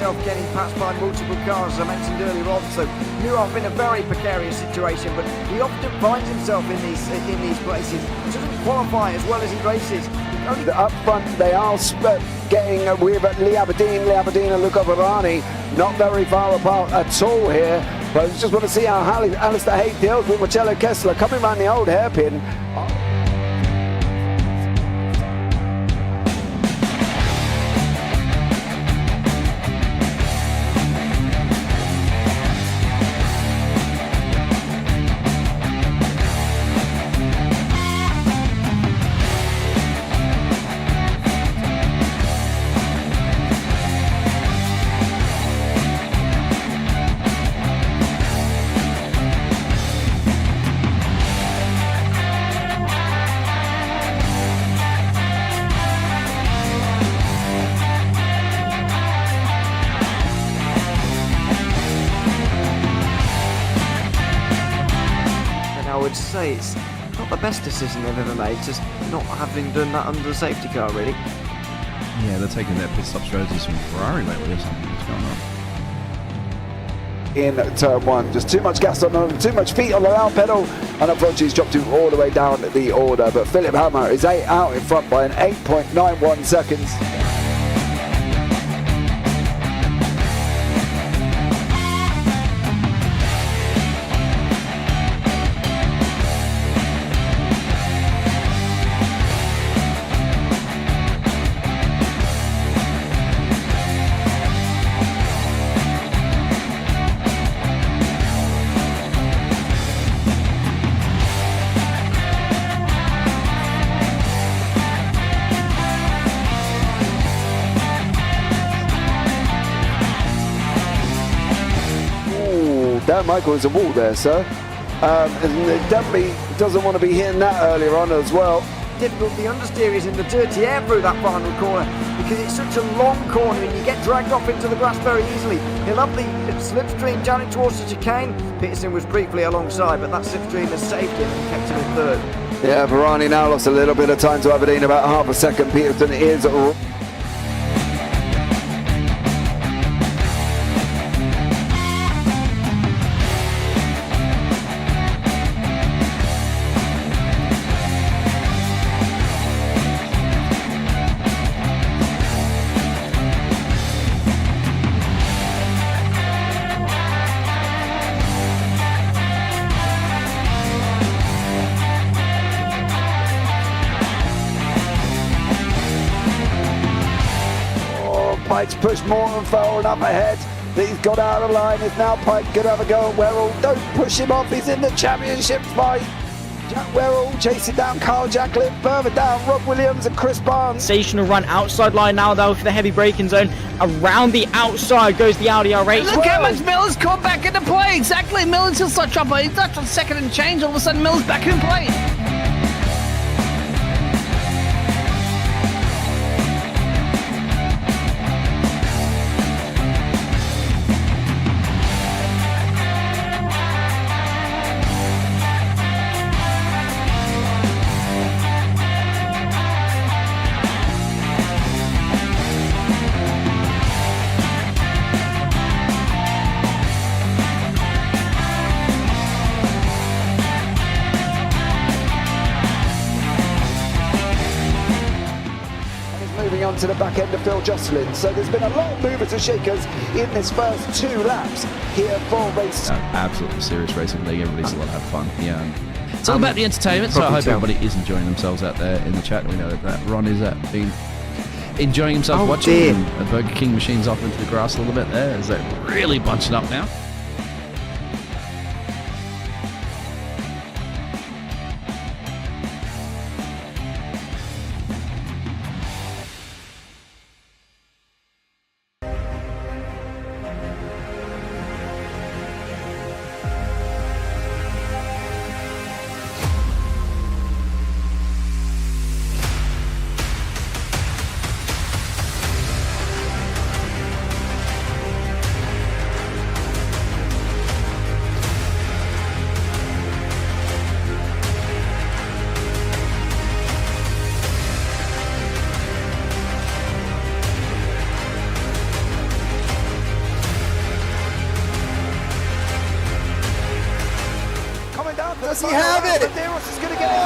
himself getting passed by multiple cars, as I mentioned earlier on. So Nuhoff in a very precarious situation, but he often finds himself in these places. He doesn't qualify as well as he races. Up front, they are getting with Lee Aberdeen and Luca Varani, not very far apart at all here. But I just want to see how Alistair Haig deals with Marcello Kessler coming around the old hairpin. I would say it's not the best decision they've ever made, just not having done that under the safety car, really. Yeah, they're taking their pit stop strategies from Ferrari lately or something. What's going on? In turn one, just too much gas on them, too much feet on the out pedal, and unfortunately he's dropped him all the way down the order. But Philip Hammer is out in front by an 8.91 seconds. Dan Magri is a wall there, sir. And it definitely doesn't want to be hitting that earlier on as well. Difficult, the understeer is in the dirty air through that final corner because it's such a long corner and you get dragged off into the grass very easily. He'll have the slipstream down towards the chicane. Peterson was briefly alongside, but that slipstream has saved him and kept him in third. Yeah, Varani now lost a little bit of time to Aberdeen, about half a second. Peterson is Pike's pushed Morton forward up ahead. He's got out of line. Is now Pike going to have a go at Werrell? Don't push him off. He's in the championship fight. Jack Werrell chasing down Carl Jacklin. Further down, Rob Williams and Chris Barnes. Sensational run outside line now though for the heavy braking zone. Around the outside goes the Audi R8. Look how much Miller's caught back into play. Exactly. Miller's just like trouble. He's left on second and change. All of a sudden, Miller's back in play. Moving on to the back end of Phil Jocelyn. So there's been a lot of movers and shakers in this first 2 laps here for race. Absolutely serious racing league. Everybody's a lot of fun. Yeah. It's all about the entertainment, so I hope everybody is enjoying themselves out there in the chat. We know that Ron is been enjoying himself watching the Burger King machines off into the grass a little bit there. Is that really bunching up now? Does he have it? Medeiros is going to get it.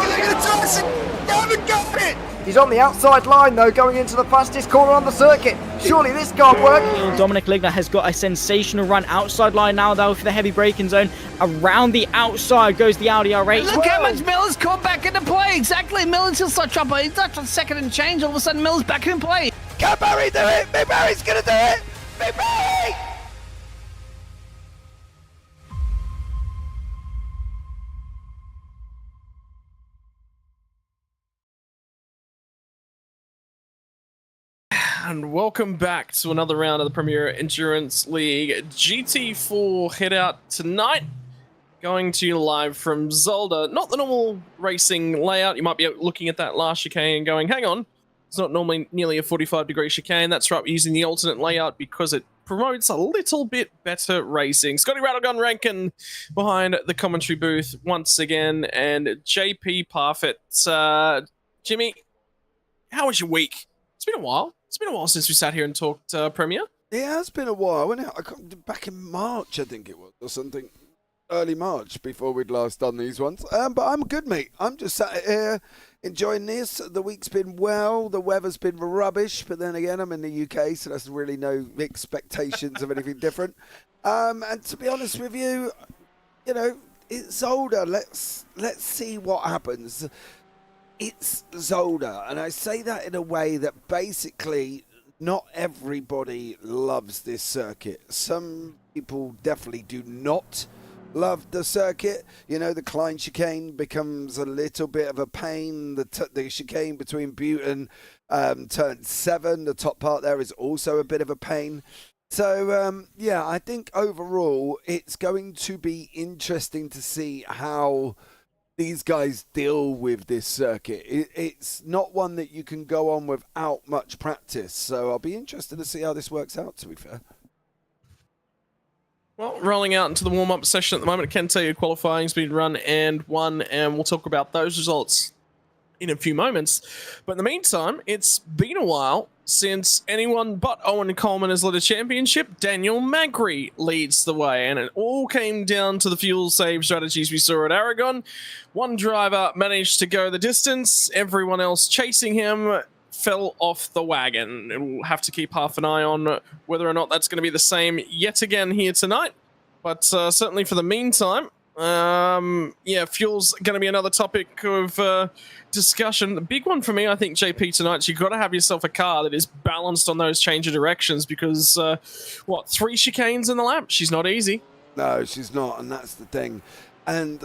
Medeiros is going to get it. He haven't got it. He's on the outside line though, going into the fastest corner on the circuit. Surely this can't work. Dominic Ligner has got a sensational run outside line now though for the heavy braking zone. Around the outside goes the Audi R8. Look how much Miller's caught back into play. Exactly. Miller's still slot chopper. He's not on second and change. All of a sudden, Miller's back in play. Can Barry do it? Big Barry's going to do it. Big Barry. And welcome back to another round of the Premier Endurance League. GT4 head out tonight, going to you live from Zolder. Not the normal racing layout. You might be looking at that last chicane and going, hang on, it's not normally nearly a 45-degree chicane. That's right, we're using the alternate layout because it promotes a little bit better racing. Scotty Rattlegun Rankin behind the commentary booth once again, and JP Parfit. Jimmy, how was your week? It's been a while. It's been a while since we sat here and talked Premier. It has been a while, wasn't it? I got back in March, I think it was, or something. Early March before we'd last done these ones. But I'm good, mate. I'm just sat here enjoying this. The week's been well. The weather's been rubbish. But then again, I'm in the UK, so there's really no expectations of anything different. And to be honest with you, you know, it's Zolder. Let's see what happens. It's Zolder, and I say that in a way that basically not everybody loves this circuit. Some people definitely do not love the circuit. You know, the Klein chicane becomes a little bit of a pain. The chicane between Butte and turn 7, the top part there is also a bit of a pain. So, yeah, I think overall it's going to be interesting to see how these guys deal with this circuit. It's not one that you can go on without much practice. So I'll be interested to see how this works out, to be fair. Well, rolling out into the warm-up session at the moment, I can tell you qualifying's been run and won, and we'll talk about those results in a few moments. But in the meantime, it's been a while since anyone but Owen Coleman has led a championship. Daniel Magri leads the way, and it all came down to the fuel save strategies we saw at Aragon. One driver managed to go the distance, everyone else chasing him fell off the wagon. We'll have to keep half an eye on whether or not that's going to be the same yet again here tonight. But certainly for the meantime, yeah, fuel's going to be another topic of discussion. The big one for me, I think, JP, tonight, you've got to have yourself a car that is balanced on those change of directions because, 3 chicanes in the lap? She's not easy. No, she's not, and that's the thing. And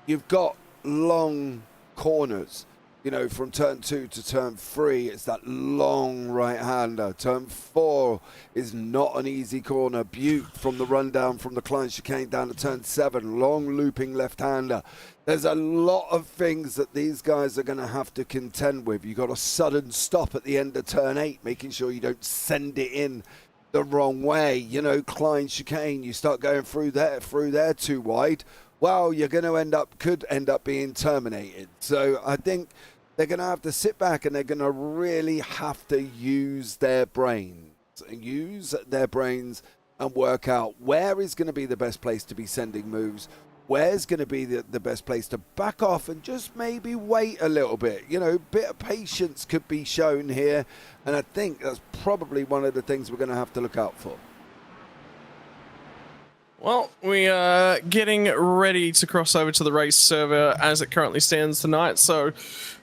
you've got long corners. You know, from turn 2 to turn 3, it's that long right-hander. Turn 4 is not an easy corner. Butte from the rundown from the Klein chicane down to turn 7, long looping left-hander. There's a lot of things that these guys are going to have to contend with. You've got a sudden stop at the end of turn 8, making sure you don't send it in the wrong way. You know, Klein chicane, you start going through there too wide. Well, you're going to could end up being terminated. So I think they're going to have to sit back and they're going to really have to use their brains and work out where is going to be the best place to be sending moves, where's going to be the best place to back off and just maybe wait a little bit. You know, a bit of patience could be shown here, and I think that's probably one of the things we're going to have to look out for. Well, we are getting ready to cross over to the race server as it currently stands tonight. So, a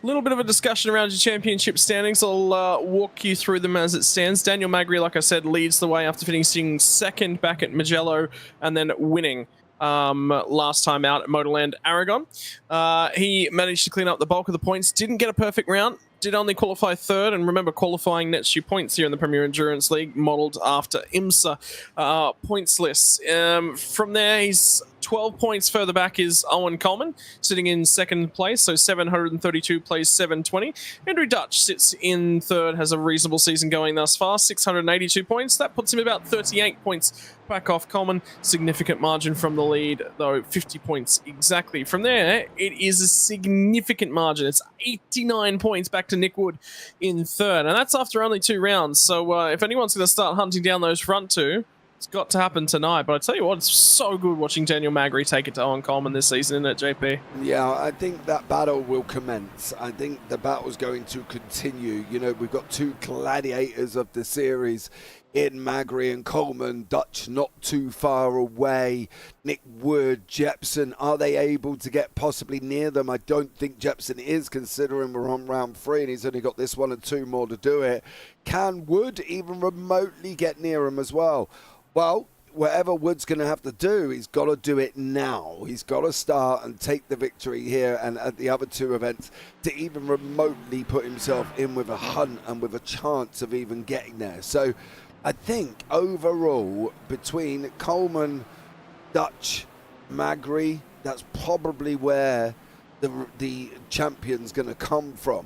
little bit of a discussion around your championship standings. I'll walk you through them as it stands. Daniel Magri, like I said, leads the way after finishing second back at Mugello and then winning last time out at Motorland Aragon. He managed to clean up the bulk of the points. Didn't get a perfect round. Did only qualify third, and remember, qualifying nets you points here in the Premier Endurance League, modelled after IMSA points lists. From there, he's 12 points further back is Owen Coleman, sitting in second place, so 732 plays 720. Andrew Dutch sits in third, has a reasonable season going thus far, 682 points. That puts him about 38 points back off Coleman. Significant margin from the lead, though, 50 points exactly. From there, it is a significant margin. It's 89 points back to Nick Wood in third, and that's after only 2 rounds. So if anyone's going to start hunting down those front two, It's got to happen tonight. But I tell you what, it's so good watching Daniel Magri take it to Owen Coleman this season, isn't it, JP? Yeah, I think that battle will commence. I think the battle's going to continue. You know, we've got two gladiators of the series in Magri and Coleman. Dutch not too far away. Nick Wood, Jepson, are they able to get possibly near them? I don't think Jepson is, considering we're on round 3 and he's only got this 1 or 2 more to do it. Can Wood even remotely get near him as well? Well, whatever Wood's going to have to do, he's got to do it now. He's got to start and take the victory here and at the other 2 events to even remotely put himself in with a hunt and with a chance of even getting there. So I think overall, between Coleman, Dutch, Magri, that's probably where the champion's going to come from.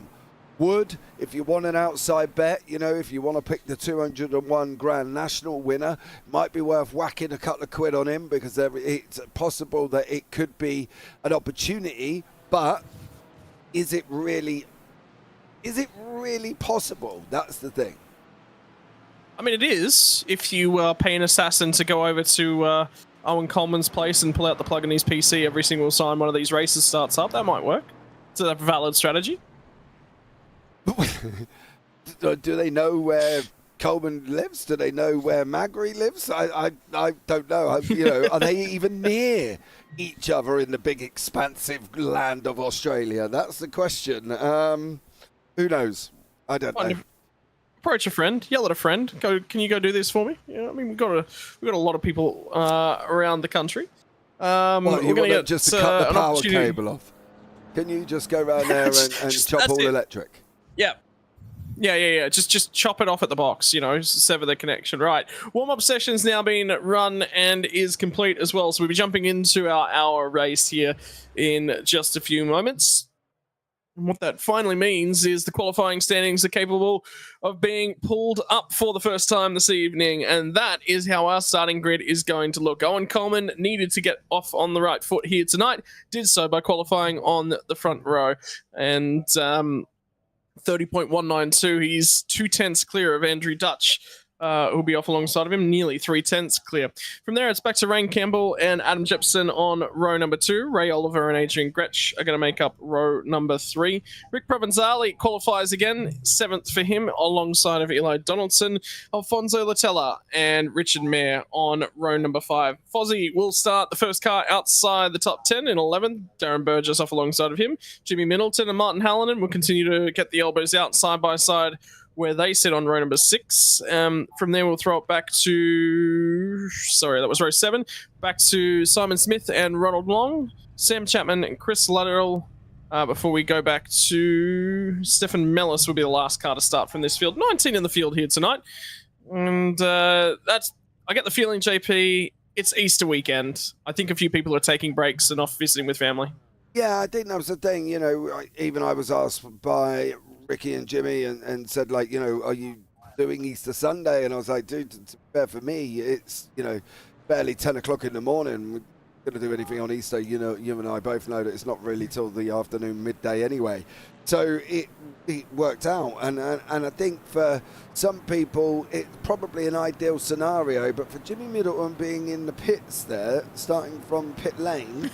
Wood, if you want an outside bet, you know, if you want to pick the 201 Grand National winner, it might be worth whacking a couple of quid on him, because it's possible that it could be an opportunity. But is it really possible? That's the thing. I mean, it is. If you pay an assassin to go over to Owen Coleman's place and pull out the plug in his PC every single time one of these races starts up, that might work. It's a valid strategy. Do they know where Coleman lives? Do they know where Magri lives? I don't know. You know, are they even near each other in the big expansive land of Australia? That's the question. Who knows? I don't know. Approach a friend, yell at a friend. Go, can you go do this for me? Yeah, I mean, we've got a lot of people around the country. Well, we're going to just to cut the power cable off. Can you just go around there and chop all electric? Yeah. Just chop it off at the box, you know, sever the connection. Right. Warm-up session's now been run and is complete as well. So we'll be jumping into our hour race here in just a few moments. And what that finally means is the qualifying standings are capable of being pulled up for the first time this evening, and that is how our starting grid is going to look. Owen Coleman needed to get off on the right foot here tonight, did so by qualifying on the front row, and 30.192, he's 2/10 clear of Andrew Dutch, who'll be off alongside of him, nearly 3/10 clear. From there, it's back to Rain Campbell and Adam Jepson on row number 2. Ray Oliver and Adrian Gretsch are going to make up row number 3. Rick Provenzali qualifies again, 7th for him, alongside of Eli Donaldson, Alfonso Latella, and Richard Mayer on row number 5. Fozzie will start the first car outside the top 10 in 11th. Darren Burgess off alongside of him. Jimmy Middleton and Martin Hallinan will continue to get the elbows out side by side, where they sit on row number 6. From there, we'll throw it back to... Sorry, that was row 7. Back to Simon Smith and Ronald Long, Sam Chapman and Chris Luttrell, before we go back to Stefan Mellis will be the last car to start from this field. 19 in the field here tonight. And that's... I get the feeling, JP, it's Easter weekend. I think a few people are taking breaks and off visiting with family. Yeah, I think that was the thing. You know, even I was asked by Ricky and Jimmy and said, like, you know, are you doing Easter Sunday? And I was like, dude, to be fair, for me, it's, you know, barely 10 o'clock in the morning. We're going to do anything on Easter. You know, you and I both know that it's not really till the afternoon, midday anyway. So it worked out. And I think for some people, it's probably an ideal scenario. But for Jimmy Middleton being in the pits there, starting from pit lane,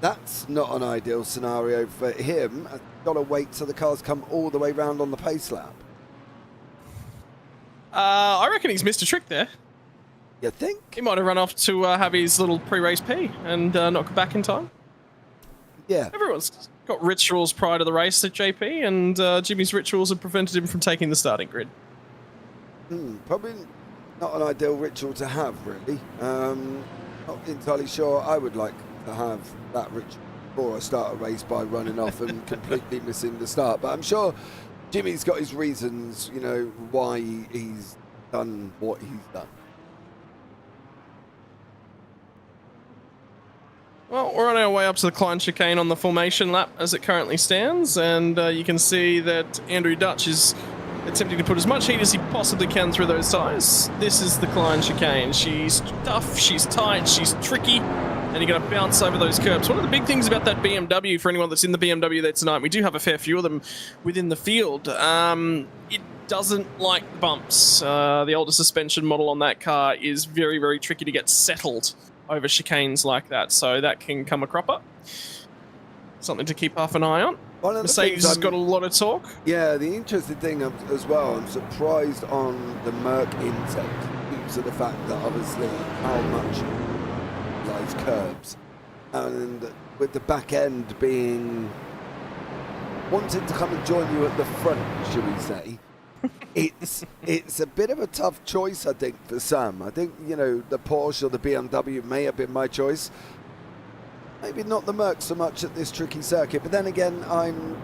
that's not an ideal scenario for him. I've got to wait till the cars come all the way round on the pace lap. I reckon he's missed a trick there. You think? He might have run off to have his little pre-race pee and not come back in time. Yeah. Everyone's got rituals prior to the race at JP, and Jimmy's rituals have prevented him from taking the starting grid. Probably not an ideal ritual to have, really. Not entirely sure I would like to have that ritual before I start a race by running off and completely missing the start. But I'm sure Jimmy's got his reasons, you know, why he's done what he's done. Well, we're on our way up to the Klein chicane on the formation lap as it currently stands, and you can see that Andrew Dutch is attempting to put as much heat as he possibly can through those tyres. This is the Klein chicane. She's tough, she's tight, she's tricky, and you're going to bounce over those curbs. One of the big things about that BMW, for anyone that's in the BMW there tonight, we do have a fair few of them within the field. It doesn't like the bumps. The older suspension model on that car is very, very tricky to get settled over chicanes like that, so that can come a cropper. Something to keep half an eye on. Mercedes has got a lot of talk. Yeah, the interesting thing as well, I'm surprised on the Merc intake due to the fact that obviously how much lies curbs, and with the back end being wanting to come and join you at the front, should we say. It's a bit of a tough choice, I think, for some. I think, you know, the Porsche or the BMW may have been my choice. Maybe not the Merc so much at this tricky circuit, but then again, I'm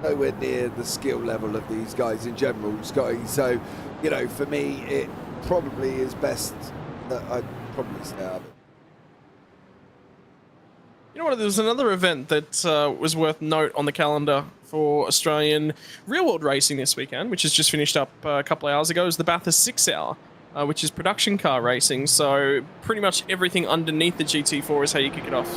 nowhere near the skill level of these guys in general, Scotty. So, you know, for me, it probably is best that I'd probably stay out of it. You know what, there's another event that was worth note on the calendar for Australian real-world racing this weekend, which has just finished up a couple of hours ago, is the Bathurst 6 Hour, which is production car racing, so pretty much everything underneath the GT4 is how you kick it off.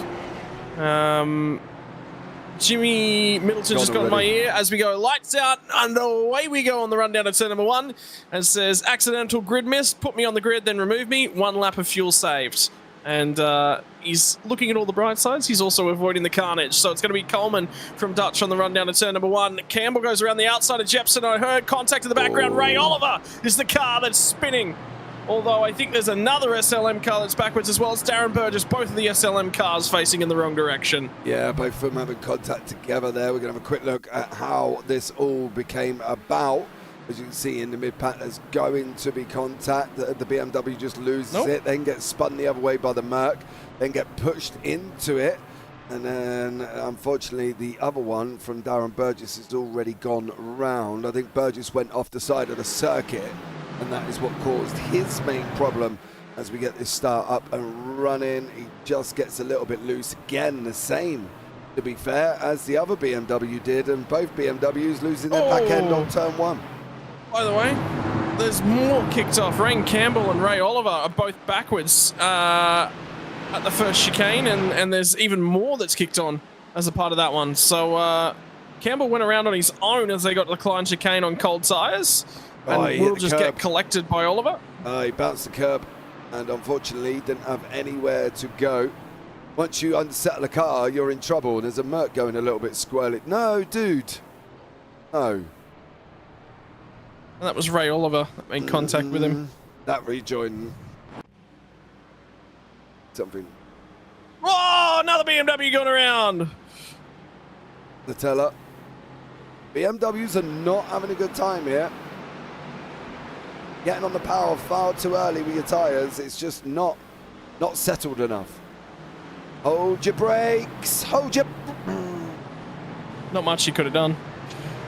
Jimmy Middleton just got in my ear as we go lights out and away we go on the run down to turn number 1, and says accidental grid miss, put me on the grid, then remove me, 1 lap of fuel saved. And he's looking at all the bright sides. He's also avoiding the carnage. So it's going to be Coleman from Dutch on the run down to turn number 1. Campbell goes around the outside of Jepson. I heard contact in the background. Ray Oliver is the car that's spinning. Although I think there's another SLM car that's backwards as well. It's Darren Burgess. Both of the SLM cars facing in the wrong direction. Yeah, both of them having contact together there. We're going to have a quick look at how this all became about. As you can see in the mid-pack, there's going to be contact. The BMW just loses it, then gets spun the other way by the Merc, then get pushed into it. And then, unfortunately, the other one from Darren Burgess has already gone round. I think Burgess went off the side of the circuit, and that is what caused his main problem as we get this start up and running. He just gets a little bit loose. Again, the same, to be fair, as the other BMW did, and both BMWs losing their back end on turn 1. By the way, there's more kicked off. Rain Campbell and Ray Oliver are both backwards at the first chicane, and there's even more that's kicked on as a part of that one. So Campbell went around on his own as they got the Klein chicane on cold tyres, and will just get collected by Oliver. He bounced the curb, and unfortunately didn't have anywhere to go. Once you unsettle a car, you're in trouble. There's a Merc going a little bit squirrely. No, dude. No. And that was Ray Oliver that made contact with him. That rejoin. Something. Oh, another BMW going around. Nutella. BMWs are not having a good time here. Getting on the power far too early with your tyres. It's just not settled enough. Hold your brakes. Hold your... Not much he could have done.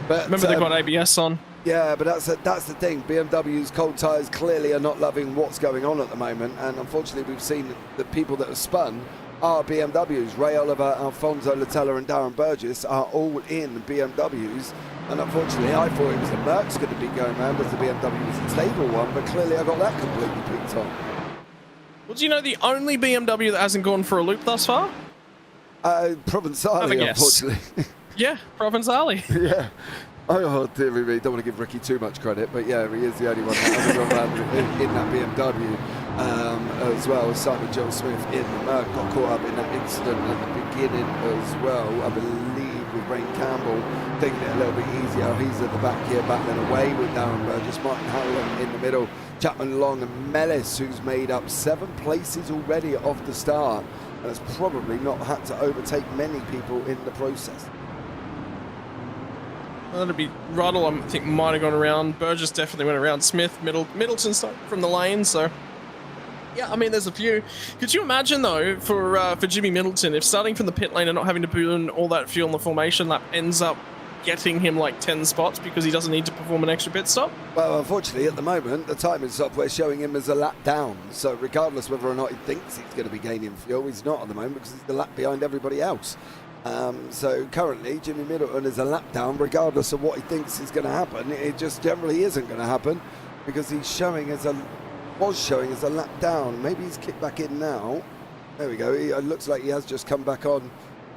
But, remember, they've got ABS on. Yeah, but that's the thing. BMW's cold tyres clearly are not loving what's going on at the moment, and unfortunately we've seen the people that have spun are BMWs. Ray Oliver, Alfonso Latella and Darren Burgess are all in BMWs, and unfortunately I thought it was the Mercs going to be going around as the BMW was a stable one, but clearly I got that completely picked on. Well, do you know the only BMW that hasn't gone for a loop thus far? Provençale, unfortunately. Yeah, Provençale. Yeah. Oh, dear me, don't want to give Ricky too much credit, but yeah, he is the only one that hasn't gone around in that BMW as well. Simon Joe Smith in the Merc got caught up in that incident at the beginning as well, I believe, with Rain Campbell taking it a little bit easier. He's at the back here, battling away with Darren Burgess, Martin Harlan in the middle, Chapman Long and Mellis, who's made up 7 places already off the start, and has probably not had to overtake many people in the process. That'd be Ruddle, I think, might have gone around. Burgess definitely went around. Smith, Middleton started from the lane, so... Yeah, I mean, there's a few. Could you imagine, though, for Jimmy Middleton, if starting from the pit lane and not having to burn all that fuel in the formation lap ends up getting him, like, 10 spots because he doesn't need to perform an extra pit stop? Well, unfortunately, at the moment, the timing software is showing him as a lap down. So regardless whether or not he thinks he's going to be gaining fuel, he's not at the moment because he's the lap behind everybody else. So currently, Jimmy Middleton is a lap down, regardless of what he thinks is going to happen. It just generally isn't going to happen because he's was showing as a lap down. Maybe he's kicked back in now. There we go. It looks like he has just come back on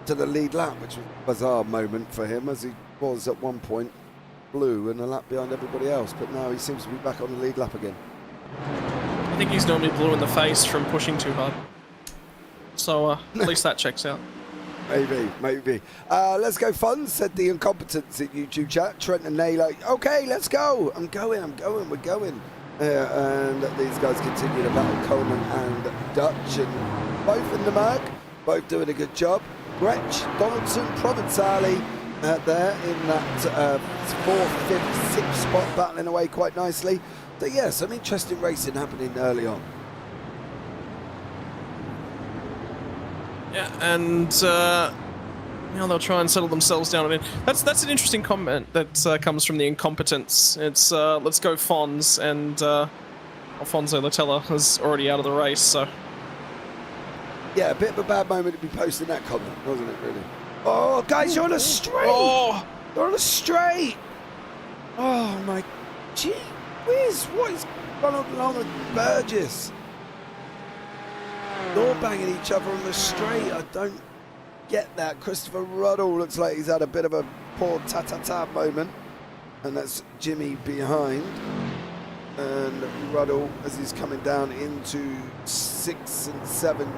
to the lead lap, which was a bizarre moment for him, as he was at one point blue and a lap behind everybody else. But now he seems to be back on the lead lap again. I think he's normally blue in the face from pushing too hard. So at least that checks out. Maybe. Let's go fun, said the incompetence in YouTube chat. Trent and Naylor, okay, let's go. I'm going, we're going. And these guys continue to battle Coleman and Dutch, and both in the mug, both doing a good job. Gretsch, Donaldson, Provençali there in that 4th, 5th, 6th spot, battling away quite nicely. So yeah, some interesting racing happening early on. Yeah, and now they'll try and settle themselves down. I mean, that's an interesting comment that comes from the incompetence. It's let's go Fons, and Alfonso Latella is already out of the race, so... Yeah, a bit of a bad moment to be posting that comment, wasn't it, really? Oh, guys, you're on a straight! Oh! You're on a straight! Oh, my... Gee whiz, what is going on along with Burgess? They're banging each other on the straight. I don't get that. Christopher Ruddle looks like he's had a bit of a poor ta-ta-ta moment. And that's Jimmy behind. And Ruddle, as he's coming down into 6 and 7,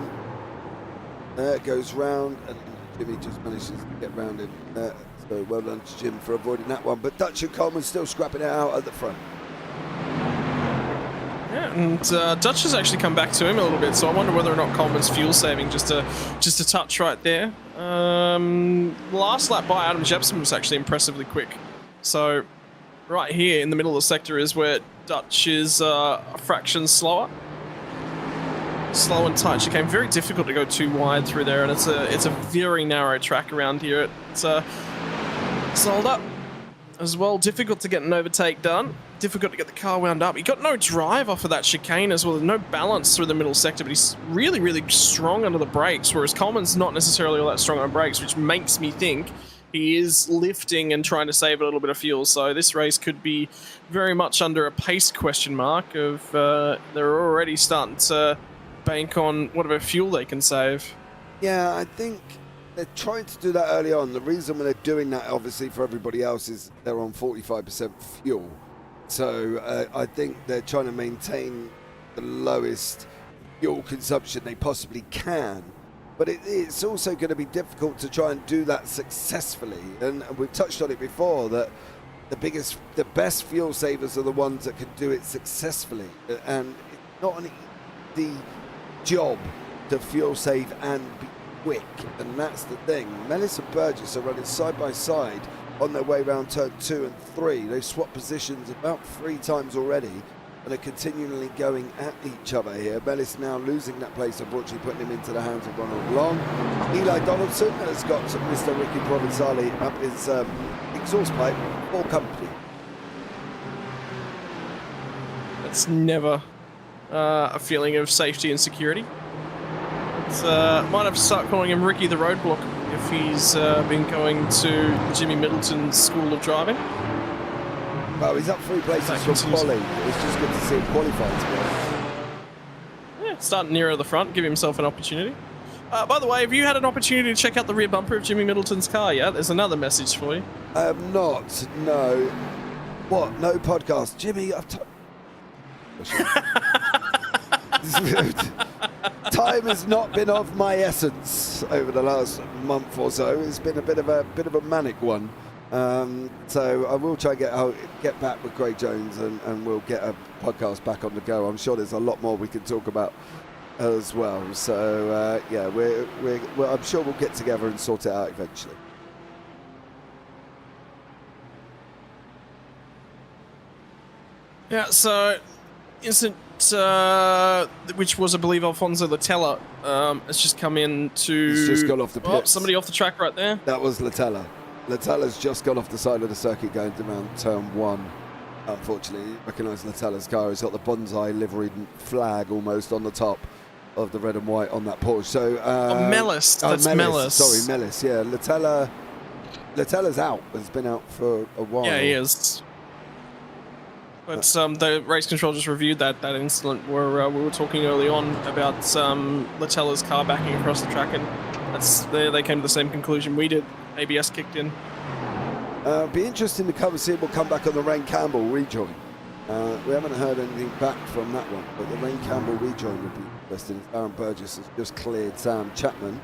goes round, and Jimmy just manages to get round him. So well done to Jim for avoiding that one. But Dutch and Coleman still scrapping it out at the front. Yeah, and Dutch has actually come back to him a little bit, so I wonder whether or not Coleman's fuel saving just a touch right there. Last lap by Adam Jepson was actually impressively quick. So right here in the middle of the sector is where Dutch is a fraction slower. Slow and tight chicane. Very difficult to go too wide through there, and it's a very narrow track around here. It's Zolder as well. Difficult to get an overtake done. Difficult to get the car wound up. He got no drive off of that chicane as well. There's no balance through the middle sector, but he's really, really strong under the brakes, whereas Coleman's not necessarily all that strong on brakes, which makes me think he is lifting and trying to save a little bit of fuel. So this race could be very much under a pace question mark of they're already starting to bank on whatever fuel they can save. Yeah, I think they're trying to do that early on. The reason when they're doing that, obviously, for everybody else is they're on 45% fuel. So I think they're trying to maintain the lowest fuel consumption they possibly can. But it's also going to be difficult to try and do that successfully. And we've touched on it before, that the best fuel savers are the ones that can do it successfully. And it's not an easy job to fuel save and be quick. And that's the thing. Mellis and Burgess are running side by side on their way around turn 2 and 3. They've swapped positions about 3 times already and are continually going at each other here. Mellis now losing that place, unfortunately putting him into the hands of Ronald Long. Eli Donaldson has got Mr. Ricky Provençali up his exhaust pipe for company. That's never a feeling of safety and security. Might have to start calling him Ricky the Roadblock if he's been going to Jimmy Middleton's school of driving. Well, he's up 3 places for quali. It's just good to see him qualify today. Yeah, starting nearer the front, give himself an opportunity. By the way, have you had an opportunity to check out the rear bumper of Jimmy Middleton's car yet? There's another message for you. I have not, no. What? No podcast? Jimmy, I've time has not been of my essence over the last month or so. It's been a bit of a manic one. So I will try and get back with Craig Jones and we'll get a podcast back on the go. I'm sure there's a lot more we can talk about as well. So yeah, I'm sure we'll get together and sort it out eventually. Yeah, so instant, which was, I believe, Alfonso Latella, has just come in to... He's just got off the pits. Oh, somebody off the track right there. That was Latella. Latella's just got off the side of the circuit going around turn 1. Unfortunately, you recognise Latella's car. He's got the bonsai liveried flag almost on the top. of the red and white on that Porsche. So Mellis. That's Mellis. Sorry, Mellis. Yeah, Latella's out. Has been out for a while. Yeah, he is. But the race control just reviewed that incident where we were talking early on about Latella's car backing across the track, and they came to the same conclusion we did. ABS kicked in. Be interesting to come see what come back on the Rain Campbell rejoin. We haven't heard anything back from that one, but the Rain Campbell rejoin would be interesting. Aaron Burgess has just cleared Sam Chapman.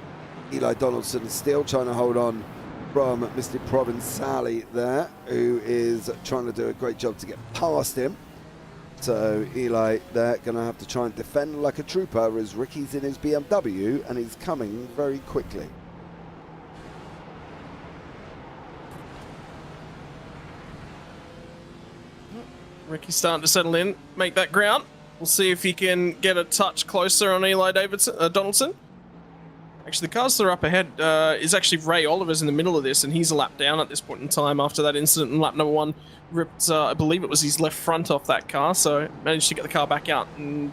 Eli Donaldson is still trying to hold on from Mr. Provençali there, who is trying to do a great job to get past him. So Eli there going to have to try and defend like a trooper as Ricky's in his BMW and he's coming very quickly. Ricky's starting to settle in, make that ground. We'll see if he can get a touch closer on Eli Donaldson. Actually, the cars that are up ahead is actually Ray Oliver's in the middle of this, and he's a lap down at this point in time after that incident in lap number 1. Ripped, I believe it was his left front off that car, so managed to get the car back out and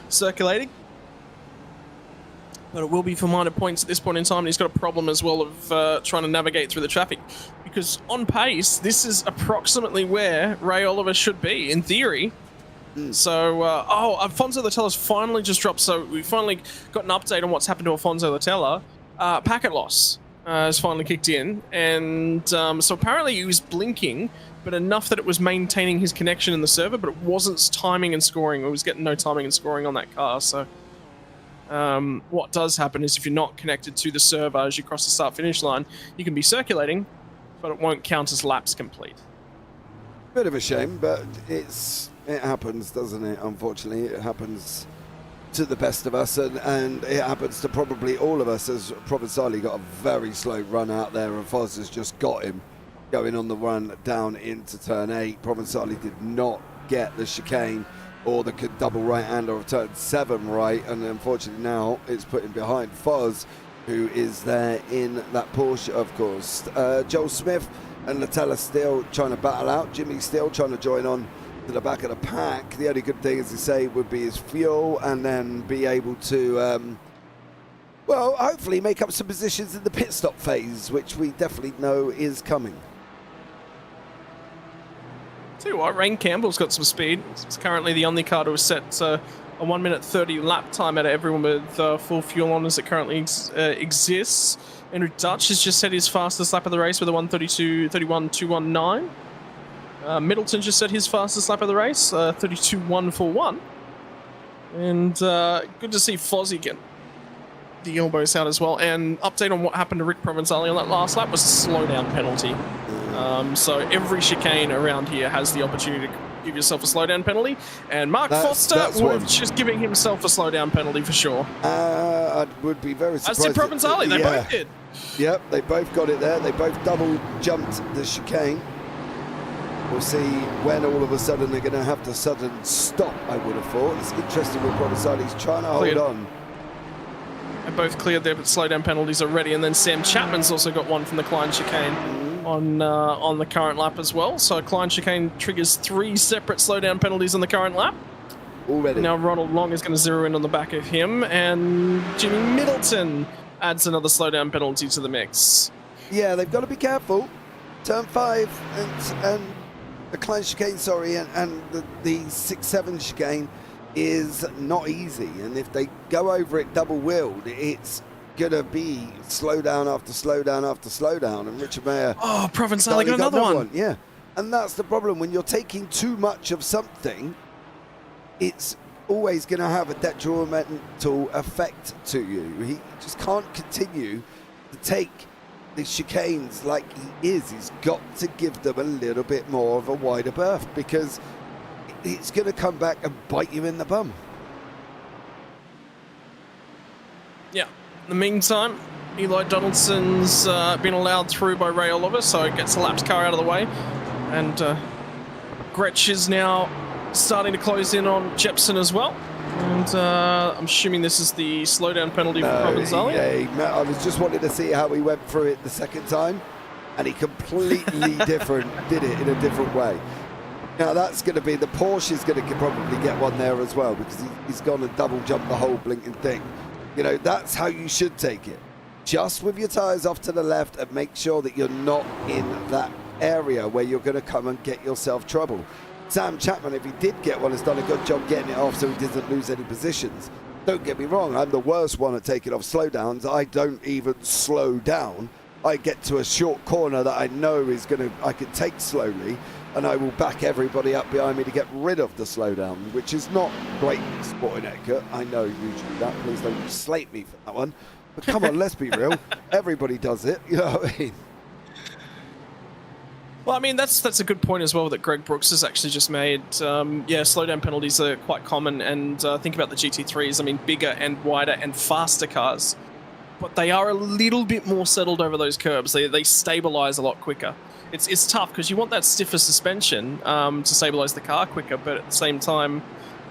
circulating. But it will be for minor points at this point in time, and he's got a problem as well of trying to navigate through the traffic. Because on pace, this is approximately where Ray Oliver should be, in theory. So, Alfonso Latella's finally just dropped, so we finally got an update on what's happened to Alfonso Latella. Packet loss has finally kicked in, and so apparently he was blinking, but enough that it was maintaining his connection in the server, but it wasn't timing and scoring. It was getting no timing and scoring on that car, so what does happen is if you're not connected to the server as you cross the start-finish line, you can be circulating, but it won't count as laps complete. Bit of a shame, but it happens, doesn't it? Unfortunately, it happens to the best of us, and it happens to probably all of us, as Provençali got a very slow run out there, and Foz has just got him going on the run down into turn 8. Provençali did not get the chicane or the double right-hander of turn 7 right, and unfortunately now it's put him behind Foz, who is there in that Porsche, of course. Joel Smith and Latella still trying to battle out. Jimmy still trying to join on to the back of the pack. The only good thing, as you say, would be his fuel, and then be able to, well, hopefully make up some positions in the pit stop phase, which we definitely know is coming. Tell you what, Rain Campbell's got some speed. It's currently the only car to have set a 1 minute 30 lap time out of everyone with full fuel on as it currently exists. Andrew Dutch has just set his fastest lap of the race with a 1:32.31.219. Middleton just set his fastest lap of the race, 32.141. And good to see Fozzie get the elbows out as well. And update on what happened to Rick Provençali on that last lap was a slowdown penalty. So every chicane around here has the opportunity to give yourself a slowdown penalty. And Mark Foster was just giving himself a slowdown penalty for sure. I would be very surprised. As did Provençali, they both did. Yep, they both got it there. They both double jumped the chicane. We'll see when all of a sudden they're going to have to sudden stop, I would have thought. It's interesting with Provençali. He's trying to hold on. They both cleared their slowdown penalties already, and then Sam Chapman's also got one from the Klein chicane on the current lap as well. So Klein chicane triggers 3 separate slowdown penalties on the current lap. Already. Now Ronald Long is going to zero in on the back of him, and Jimmy Middleton adds another slowdown penalty to the mix. Yeah, they've got to be careful. Turn 5 and the Klein chicane, sorry, and the 6-7 chicane is not easy. And if they go over it double-wheeled, it's going to be slowdown after slowdown after slowdown. And Richard Mayer... Oh, Provençali got another one. Yeah, and that's the problem. When you're taking too much of something, it's always going to have a detrimental effect to you. He just can't continue to take the chicanes like he is. He's got to give them a little bit more of a wider berth, because it's going to come back and bite you in the bum. Yeah. In the meantime, Eli Donaldson's been allowed through by Ray Oliver, so it gets the laps car out of the way. And Gretsch is now starting to close in on Jepson as well. And I'm assuming this is the slowdown penalty for Provençali. Yeah, I was just wanting to see how he went through it the second time, and he completely did it in a different way. Now that's going to be, the Porsche is going to probably get one there as well, because he's gone and double jumped the whole blinking thing. You know, that's how you should take it. Just with your tyres off to the left and make sure that you're not in that area where you're going to come and get yourself trouble. Sam Chapman, if he did get one, has done a good job getting it off so he doesn't lose any positions. Don't get me wrong, I'm the worst one at taking off slowdowns. I don't even slow down. I get to a short corner that I know is going to, I can take slowly, and I will back everybody up behind me to get rid of the slowdown, which is not great sporting etiquette. I know you do that. Please don't slate me for that one. But come on, let's be real. Everybody does it. You know what I mean? Well, I mean, that's a good point as well that Greg Brooks has actually just made. Yeah, slowdown penalties are quite common, and think about the GT3s. I mean, bigger and wider and faster cars, but they are a little bit more settled over those curbs. They stabilize a lot quicker. It's tough because you want that stiffer suspension to stabilize the car quicker, but at the same time,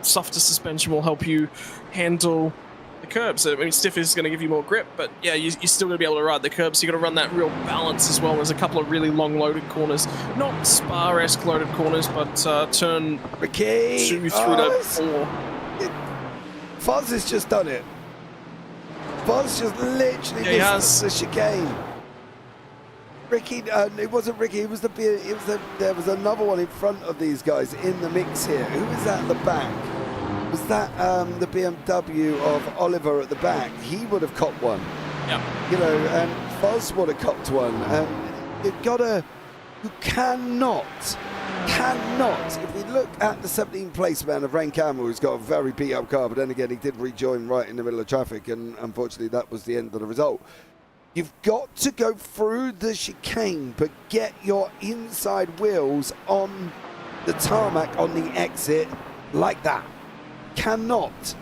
softer suspension will help you handle the curbs. I mean, stiff is going to give you more grip, but yeah, you're still going to be able to ride the curbs. So you got to run that real balance as well. There's a couple of really long loaded corners, not Spa-esque loaded corners, but turn Ricky, 2 through to 4. Fuzz has just done it. Fuzz just literally missed the chicane. Ricky, it wasn't Ricky. It was there was another one in front of these guys in the mix here. Who was that at the back? Was that the BMW of Oliver at the back? He would have copped one. Yeah. You know, and Fuzz would have copped one. You cannot. If we look at the 17th place man of Rain Campbell, who's got a very beat up car, but then again, he did rejoin right in the middle of traffic, and unfortunately, that was the end of the result. You've got to go through the chicane, but get your inside wheels on the tarmac on the exit like that. Cannot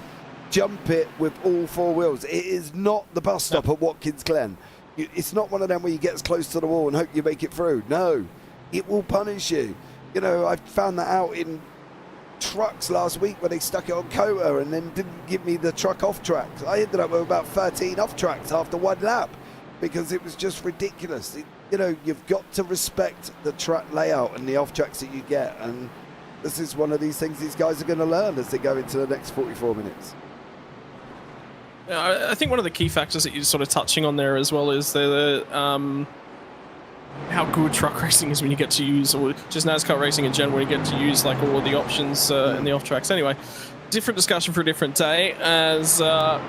jump it with all 4 wheels. It is not the bus stop at Watkins Glen. It's not one of them where you get as close to the wall and hope you make it through. No, it will punish you. You know, I found that out in trucks last week when they stuck it on Kota and then didn't give me the truck off tracks. I ended up with about 13 off tracks after 1 lap because it was just ridiculous. You know, you've got to respect the track layout and the off tracks that you get, and this is one of these things these guys are going to learn as they go into the next 44 minutes. I think one of the key factors that you're sort of touching on there as well is how good truck racing is when you get to use, or just NASCAR racing in general, when you get to use like all of the options in the off tracks. Anyway, different discussion for a different day, as the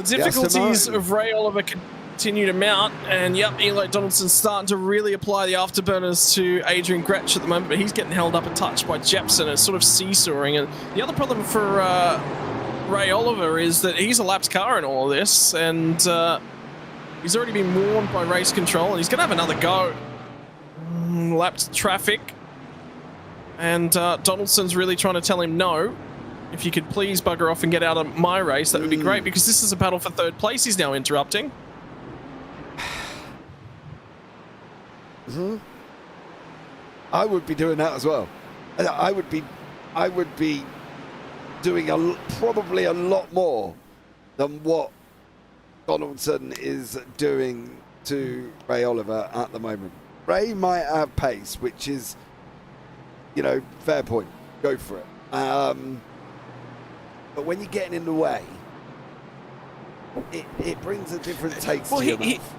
difficulties of Ray Oliver continue to mount, and yep, Eli Donaldson's starting to really apply the afterburners to Adrian Gretsch at the moment, but he's getting held up a touch by Jepson. It's sort of seesawing, and the other problem for Ray Oliver is that he's a lapped car in all of this, and he's already been warned by race control, and he's going to have another go. Lapped traffic, and Donaldson's really trying to tell him no. If you could please bugger off and get out of my race, that would be great, because this is a battle for 3rd place he's now interrupting. I would be doing that as well. I would be doing probably a lot more than what Donaldson is doing to Ray Oliver at the moment. Ray might have pace, which is, you know, fair point. Go for it. But when you're getting in the way, it brings a different taste to your mouth.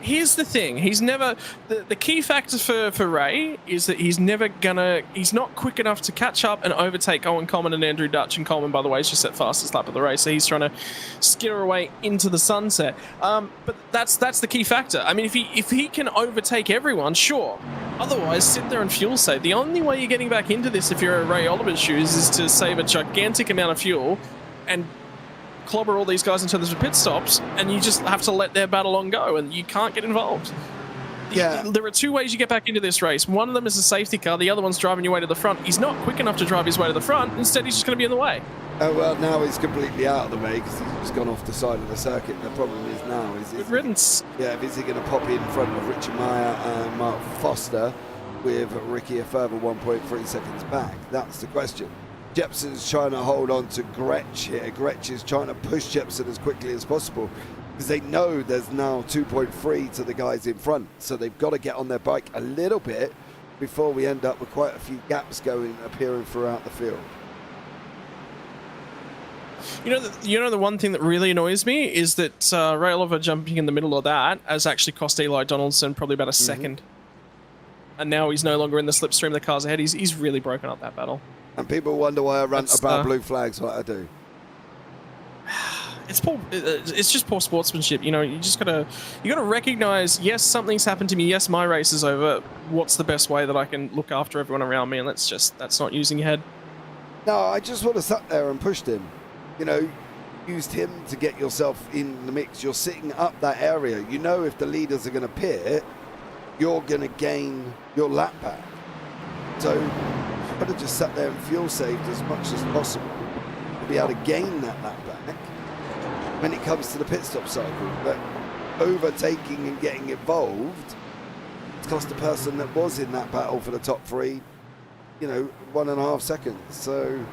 Here's the thing. He's never... The key factor for Ray is that he's not quick enough to catch up and overtake Owen Coleman and Andrew Dutch. And Coleman, by the way, is just that fastest lap of the race. So he's trying to skitter away into the sunset. But that's the key factor. I mean, if he can overtake everyone, sure. Otherwise, sit there and fuel save. The only way you're getting back into this if you're in Ray Oliver's shoes is to save a gigantic amount of fuel and clobber all these guys into the pit stops, and you just have to let their battle on go, and you can't get involved. Yeah. There are 2 ways you get back into this race. One of them is a safety car. The other one's driving your way to the front. He's not quick enough to drive his way to the front. Instead, he's just going to be in the way. Oh, well, now he's completely out of the way because he's just gone off the side of the circuit. The problem is now good riddance. Yeah, is he going to pop in front of Richard Meyer and Mark Foster with Ricky a further 1.3 seconds back? That's the question. Jepson's trying to hold on to Gretsch here. Gretsch is trying to push Jepson as quickly as possible because they know there's now 2.3 to the guys in front. So they've got to get on their bike a little bit before we end up with quite a few gaps appearing throughout the field. You know the one thing that really annoys me is that Ray Oliver jumping in the middle of that has actually cost Eli Donaldson probably about a second. And now he's no longer in the slipstream of the cars ahead. He's really broken up that battle. And people wonder why I rant about blue flags like I do. It's poor. It's just poor sportsmanship. You know, you gotta recognize, yes, something's happened to me. Yes, my race is over. What's the best way that I can look after everyone around me? And that's not using your head. No, I just would have sat there and pushed him. You know, used him to get yourself in the mix. You're sitting up that area. You know, if the leaders are going to pit, you're going to gain your lap back. So you could have just sat there and fuel saved as much as possible to be able to gain that lap back when it comes to the pit stop cycle. But overtaking and getting involved, it's cost the person that was in that battle for the top 3, you know, 1.5 seconds. So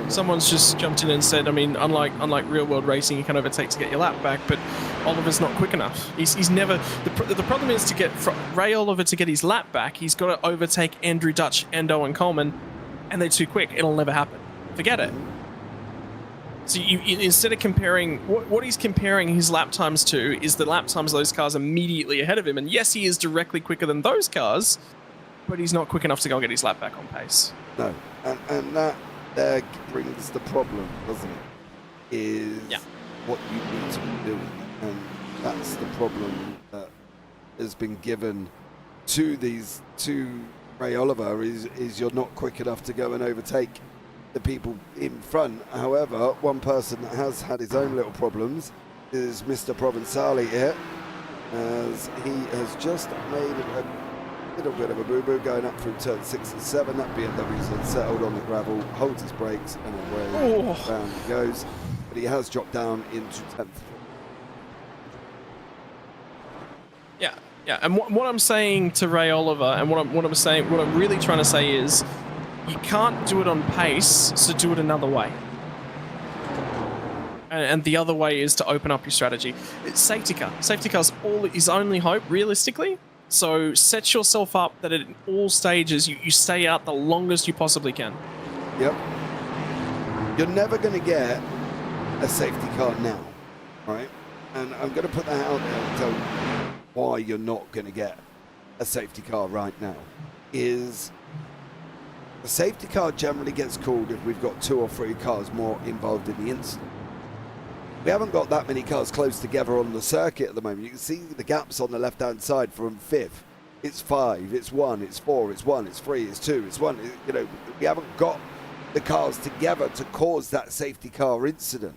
someone's just jumped in and said, I mean, unlike real world racing, you can overtake to get your lap back, but Oliver's not quick enough. He's never. The problem is to get Ray Oliver to get his lap back, he's got to overtake Andrew Dutch and Owen Coleman, and they're too quick. It'll never happen. Forget it. So instead of comparing, what he's comparing his lap times to is the lap times of those cars immediately ahead of him. And yes, he is directly quicker than those cars, but he's not quick enough to go and get his lap back on pace. No, and that there brings the problem, doesn't it? Is what you need to be doing, and that's the problem that has been given to Ray Oliver is you're not quick enough to go and overtake the people in front. However, one person that has had his own little problems is Mr. Provenzali here, as he has just made a little bit of a boo-boo going up through turn 6 and 7. That BMW's unsettled on the gravel, holds his brakes, and away down he goes. But he has dropped down into 10th. Yeah. And what I'm saying to Ray Oliver, and what I'm really trying to say is, you can't do it on pace, so do it another way. And the other way is to open up your strategy. It's safety car. Safety car's his only hope, realistically. So set yourself up that at all stages you stay out the longest you possibly can. Yep. You're never going to get a safety car now, right? And I'm going to put that out there and tell you why you're not going to get a safety car right now. Is the safety car generally gets called if we've got 2 or 3 cars more involved in the incident. We haven't got that many cars close together on the circuit at the moment. You can see the gaps on the left-hand side from 5th. It's 5, it's 1, it's 4, it's 1, it's 3, it's 2, it's 1. You know, we haven't got the cars together to cause that safety car incident.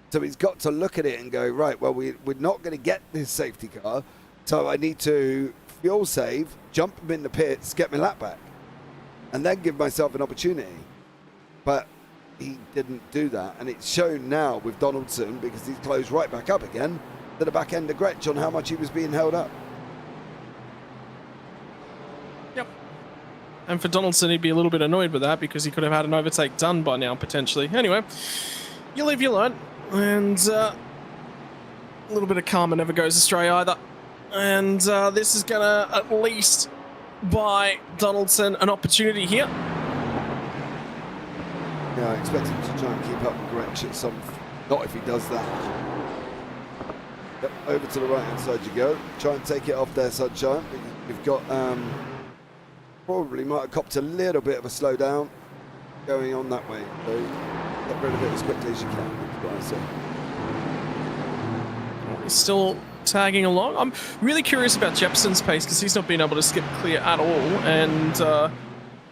So he's got to look at it and go, right, well, we're not going to get this safety car, so I need to fuel save, jump him in the pits, get my lap back, and then give myself an opportunity. But he didn't do that, and it's shown now with Donaldson, because he's closed right back up again to the back end of Gretsch on how much he was being held up. Yep. And for Donaldson, he'd be a little bit annoyed with that, because he could have had an overtake done by now, potentially. Anyway, you live, you learn, and a little bit of karma never goes astray either. And this is going to at least buy Donaldson an opportunity here. Yeah, I expect him to try and keep up with Gretsch at some... Not if he does that. Yep, over to the right-hand side you go. Try and take it off there, Sunshine. You've got... probably might have copped a little bit of a slowdown going on that way. So get rid of it as quickly as you can. That's what I say. He's still tagging along. I'm really curious about Jepson's pace, because he's not been able to skip clear at all. And...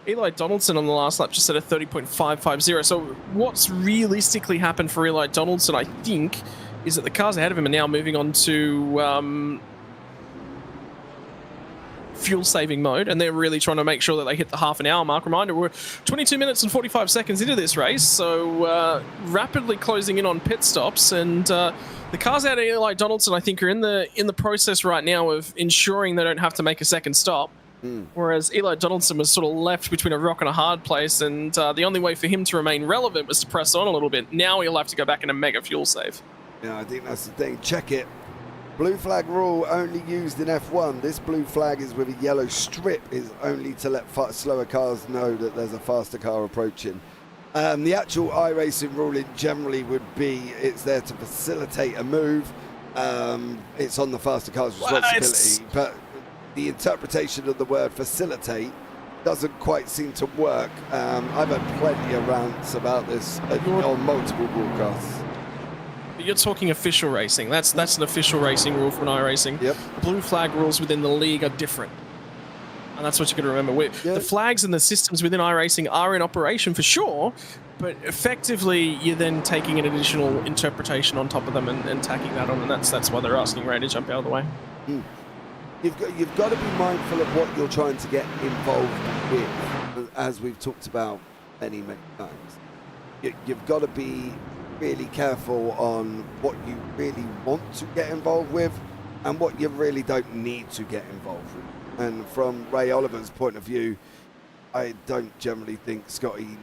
Eli Donaldson on the last lap just at a 30.550. So what's realistically happened for Eli Donaldson, I think, is that the cars ahead of him are now moving on to fuel-saving mode, and they're really trying to make sure that they hit the half-an-hour mark. Reminder, we're 22 minutes and 45 seconds into this race, so rapidly closing in on pit stops, and the cars out of Eli Donaldson, I think, are in the process right now of ensuring they don't have to make a second stop. Whereas Eli Donaldson was sort of left between a rock and a hard place, and the only way for him to remain relevant was to press on a little bit. Now he'll have to go back in a mega fuel save. Yeah, I think that's the thing. Check it. Blue flag rule only used in F1. This blue flag is with a yellow strip, is only to let slower cars know that there's a faster car approaching. The actual iRacing ruling generally would be it's there to facilitate a move. It's on the faster car's responsibility, but the interpretation of the word facilitate doesn't quite seem to work. I've had plenty of rants about this on multiple broadcasts. You're talking official racing. That's an official racing rule for an iRacing. Yep. Blue flag rules within the league are different. And that's what you're going to remember. The flags and the systems within iRacing are in operation for sure, but effectively you're then taking an additional interpretation on top of them and tacking that on, and that's why they're asking Ray to jump out of the way. You've got to be mindful of what you're trying to get involved with, as we've talked about many times. You've got to be really careful on what you really want to get involved with and what you really don't need to get involved with. And from Ray Oliver's point of view, I don't generally think Scotty...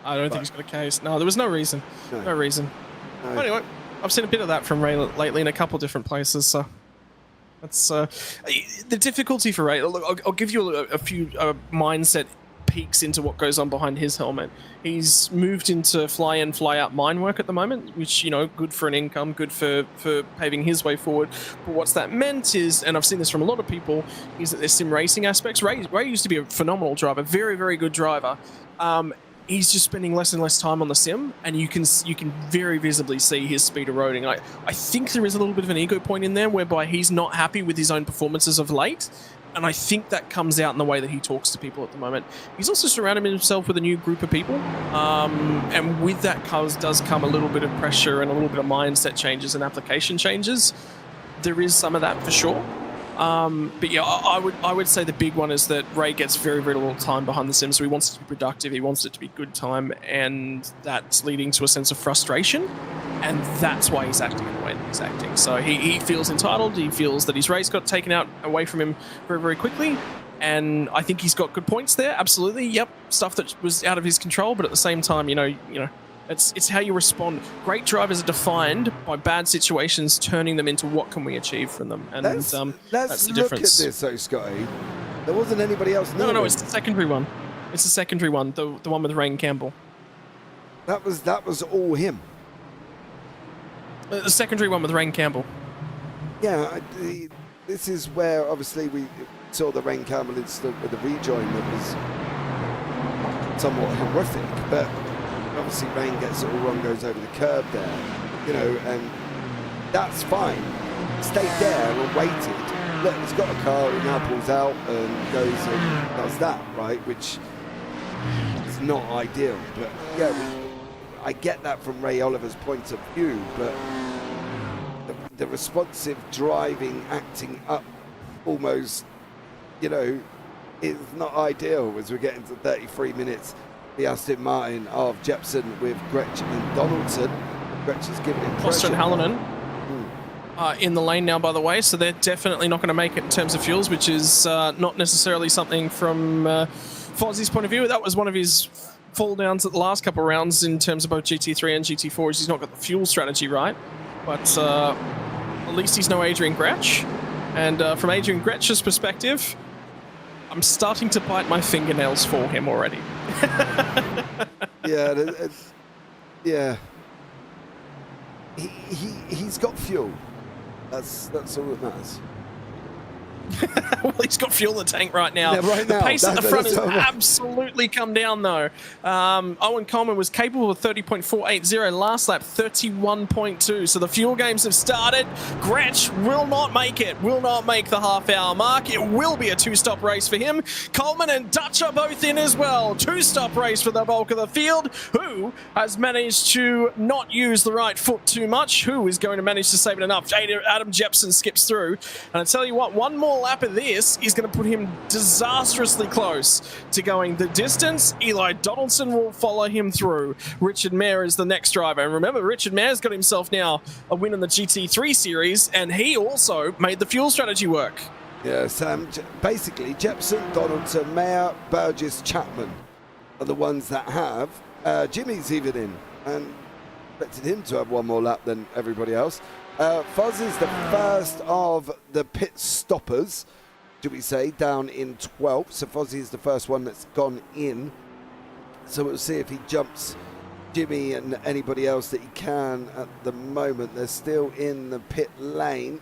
I don't think he's got a case. No, there was no reason. No reason. No. Anyway, I've seen a bit of that from Ray lately in a couple different places, so... That's the difficulty for Ray. Look, I'll give you a few mindset peeks into what goes on behind his helmet. He's moved into fly-in, fly-out mine work at the moment, which, good for an income, good for paving his way forward. But what's that meant is, and I've seen this from a lot of people, is that there's sim racing aspects. Ray used to be a phenomenal driver, very, very good driver. He's just spending less and less time on the sim, and you can very visibly see his speed eroding. I think there is a little bit of an ego point in there whereby he's not happy with his own performances of late, and I think that comes out in the way that he talks to people at the moment. He's also surrounded himself with a new group of people, and with that does come a little bit of pressure and a little bit of mindset changes and application changes. There is some of that for sure. But yeah, I would say the big one is that Ray gets very, very little time behind the sim, so he wants it to be productive, he wants it to be good time, and that's leading to a sense of frustration, and that's why he's acting in the way that he's acting. So he feels entitled, he feels that his race got taken away from him very, very quickly, and I think he's got good points there, absolutely, yep, stuff that was out of his control, but at the same time, it's how you respond. Great drivers are defined by bad situations, turning them into what can we achieve from them, and that's the difference. Look at this, though, Scotty. There wasn't anybody else. No, it's the secondary one. It's the secondary one, the one with Rain Campbell. That was all him. The secondary one with Rain Campbell. Yeah, this is where obviously we saw the Rain Campbell incident with the rejoin that was somewhat horrific, but obviously Rain gets it all wrong, goes over the curb there, and that's fine. Stayed there and waited. Look, he's got a car, he now pulls out and goes and does that, right? Which is not ideal. But yeah, I get that from Ray Oliver's point of view, but the responsive driving, acting up almost, is not ideal as we get into 33 minutes. The Aston Martin of Jepson with Gretsch and Donaldson. Gretsch is giving him Foster pressure. and Hallinan in the lane now, by the way, so they're definitely not going to make it in terms of fuels, which is not necessarily something from Fozzie's point of view. That was one of his fall downs at the last couple of rounds in terms of both GT3 and GT4, is he's not got the fuel strategy right. But at least he's no Adrian Gretsch. And from Adrian Gretsch's perspective, I'm starting to bite my fingernails for him already. Yeah. He's got fuel. That's all that matters. Well, he's got fuel in the tank right now. Yeah, right now. The pace at the front has absolutely come down, though. Owen Coleman was capable of 30.480 last lap, 31.2. So the fuel games have started. Gretsch will not make it. Will not make the half-hour mark. It will be a two-stop race for him. Coleman and Dutch are both in as well. Two-stop race for the bulk of the field. Who has managed to not use the right foot too much? Who is going to manage to save it enough? Adam Jepson skips through. And I tell you what, one more lap of this is going to put him disastrously close to going the distance. Eli Donaldson will follow him through. Richard Mayer is the next driver. And remember, Richard Mayer's got himself now a win in the GT3 series, and he also made the fuel strategy work. Yeah, Sam, basically, Jepson, Donaldson, Mayer, Burgess, Chapman are the ones that have. Jimmy's even in. And expected him to have one more lap than everybody else. Fuzz is the first of the pit stoppers, do we say, down in 12th. So Fozzie is the first one that's gone in. So we'll see if he jumps Jimmy and anybody else that he can at the moment. They're still in the pit lane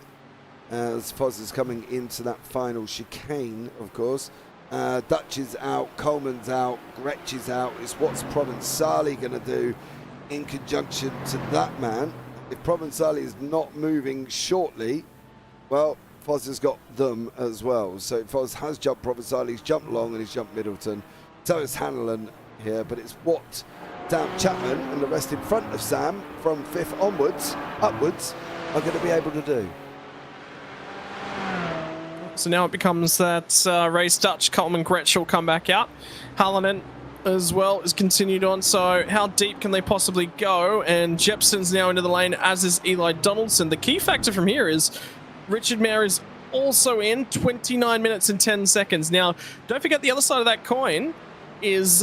as Foz is coming into that final chicane, of course. Dutch is out, Coleman's out, Gretsch is out. It's what's Provenzali going to do in conjunction to that man. If Provenzali is not moving shortly, well, Foz has got them as well. So Foz has jumped Provenzali, he's jumped Long and he's jumped Middleton. So it's Hanlon here, but it's what Sam Chapman and the rest in front of Sam from 5th upwards are going to be able to do. So now it becomes that race. Dutch, Coleman, Gretsch will come back out. Hallinan as well is continued on. So how deep can they possibly go? And Jepson's now into the lane, as is Eli Donaldson. The key factor from here is Richard Mayer is also in, 29 minutes and 10 seconds. Now, don't forget the other side of that coin is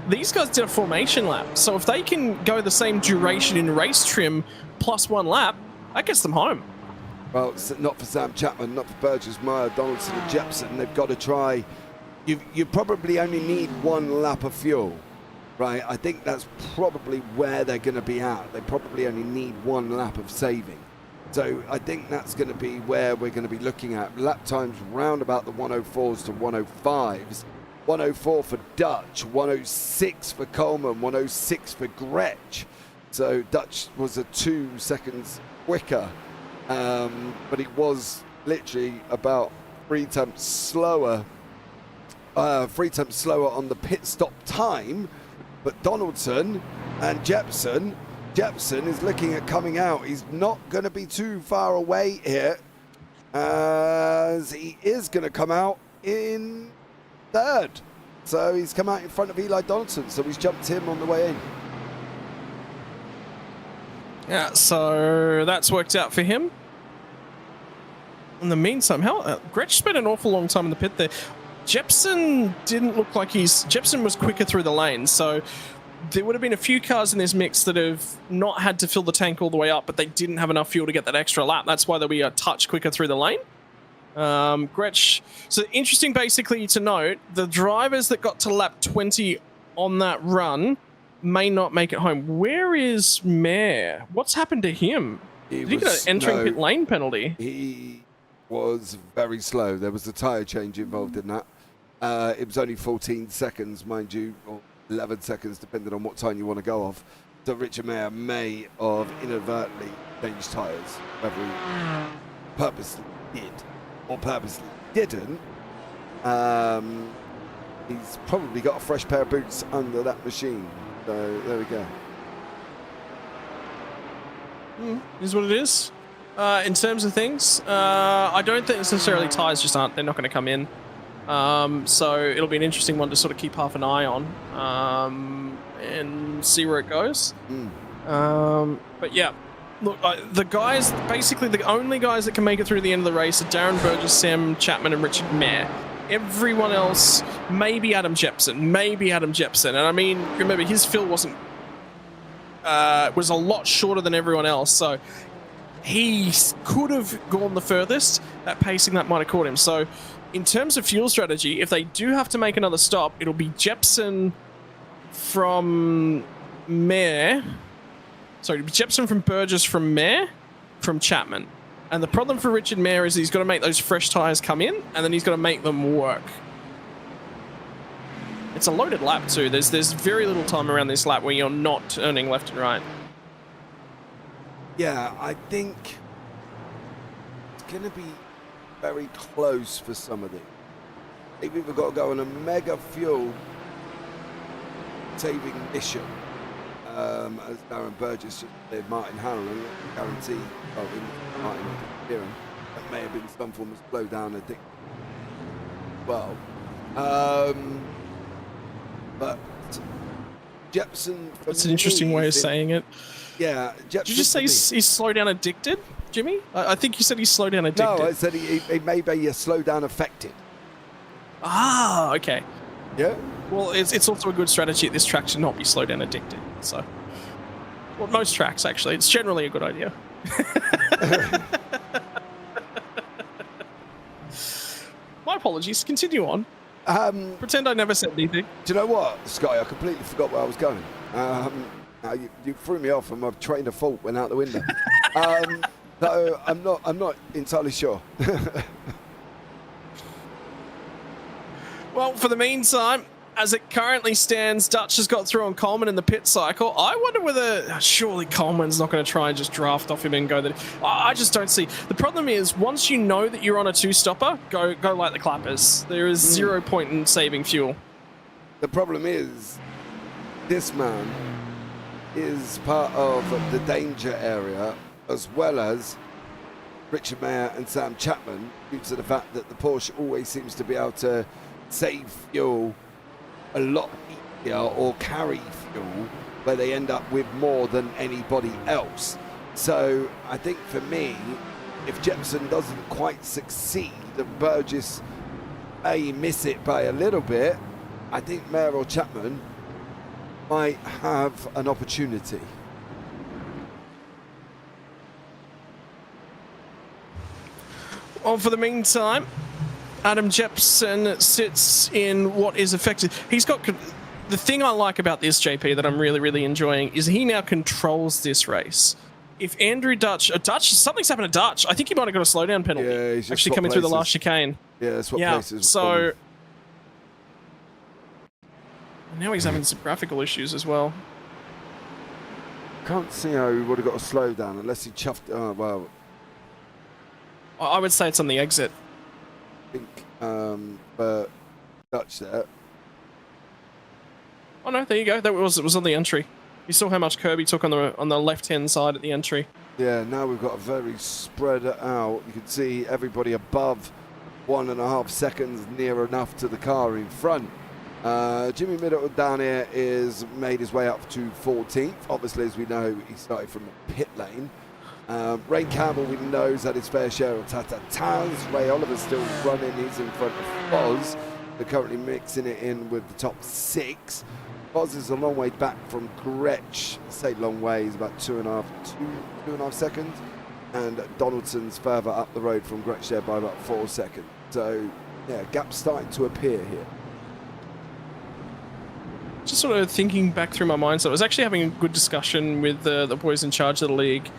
these guys did a formation lap. So if they can go the same duration in race trim plus one lap, that gets them home. Well, it's not for Sam Chapman, not for Burgess, Meyer, Donaldson and Jepson. They've got to try. You probably only need one lap of fuel, right? I think that's probably where they're going to be at. They probably only need one lap of saving. So I think that's going to be where we're going to be looking at. Lap times round about the 104s to 105s. 104 for Dutch, 106 for Coleman, 106 for Gretsch. So Dutch was 2 seconds quicker. But it was literally about 3 tenths slower. 3 tenths slower on the pit stop time. But Donaldson and Jepson is looking at coming out. He's not going to be too far away here, as he is going to come out in 3rd. So he's come out in front of Eli Donaldson. So he's jumped him on the way in. Yeah, so that's worked out for him. In the meantime, Gretsch spent an awful long time in the pit there. Jepson didn't look like Jepson was quicker through the lane, so there would have been a few cars in this mix that have not had to fill the tank all the way up, but they didn't have enough fuel to get that extra lap. That's why they'll be a touch quicker through the lane. Gretsch, so interesting basically to note, the drivers that got to lap 20 on that run may not make it home. Where is Mayer? What's happened to him? Did he get an entering pit lane penalty? He was very slow. There was a tyre change involved in that. It was only 14 seconds, mind you, or 11 seconds, depending on what time you want to go off. So Richard Mayer may have inadvertently changed tyres, whether he purposely did or purposely didn't. He's probably got a fresh pair of boots under that machine. So there we go. Is what it is. In terms of things, I don't think necessarily tyres just aren't. They're not going to come in. So it'll be an interesting one to sort of keep half an eye on and see where it goes. But yeah, look, the guys, basically the only guys that can make it through the end of the race are Darren Burgess, Sam Chapman, and Richard Mayer. Everyone else, maybe Adam Jepson. And I mean, remember, his fill was a lot shorter than everyone else, so he could have gone the furthest. That pacing, that might have caught him. So in terms of fuel strategy, if they do have to make another stop, it'll be Jepson from Mayer. Sorry, it'll be Jepson from Burgess, from Mayer, from Chapman. And the problem for Richard Mayer is he's got to make those fresh tyres come in, and then he's got to make them work. It's a loaded lap too. There's very little time around this lap where you're not turning left and right. Yeah, I think it's going to be very close for some of these. They've either got to go on a mega fuel saving mission, as Darren Burgess just did Martin Hanlon, guarantee, Martin Kieran, that may have been some form of slow down addiction. Well, but Jepson. That's an interesting way of saying it. Yeah. Did you just say he's slow down addicted, Jimmy? I think you said he's slow down addicted. No, I said he may be a slow down affected. Ah, okay. Yeah. Well, it's also a good strategy at this track to not be slow down addicted. So Well, most tracks, actually. It's generally a good idea. My apologies. Continue on. Pretend I never said anything. Do you know what, Sky? I completely forgot where I was going. You threw me off, and my train of thought went out the window. So I'm not entirely sure. Well, for the meantime, as it currently stands, Dutch has got through on Coleman in the pit cycle. I wonder whether surely Coleman's not going to try and just draft off him and go that. I just don't see. The problem is once you know that you're on a two-stopper, go light the clappers. There is 0 point in saving fuel. The problem is this man is part of the danger area, as well as Richard Mayer and Sam Chapman, due to the fact that the Porsche always seems to be able to save fuel a lot easier or carry fuel where they end up with more than anybody else. So I think for me, if Jepson doesn't quite succeed and Burgess may miss it by a little bit, I think Mayer or Chapman might have an opportunity. Well, for the meantime, Adam Jepson sits in what is effective. He's got the thing I like about this, JP, that I'm really, really enjoying is he now controls this race. If Andrew Dutch, something's happened to Dutch. I think he might have got a slowdown penalty. Yeah, he's just actually coming through the last chicane. Yeah, that's what places. So now he's having some graphical issues as well. Can't see how he would have got a slowdown unless he chuffed. Oh well. I would say it's on the exit. I think but Dutch there. Oh no, there you go. It was on the entry. You saw how much curb he took on the left-hand side at the entry. Yeah, now we've got a very spread out. You can see everybody above 1.5 seconds, near enough to the car in front. Jimmy Middleton down here is made his way up to 14th. Obviously, as we know, he started from the pit lane. Ray Campbell, we know, has had his fair share of ta-ta-tas. Ray Oliver's still running. He's in front of Foz. They're currently mixing it in with the top 6. Foz is a long way back from Gretsch. I say long way, he's about 2.5 seconds. And Donaldson's further up the road from Gretsch there by about 4 seconds. So, yeah, gap's starting to appear here. Just sort of thinking back through my mind, so I was actually having a good discussion with the boys in charge of the league.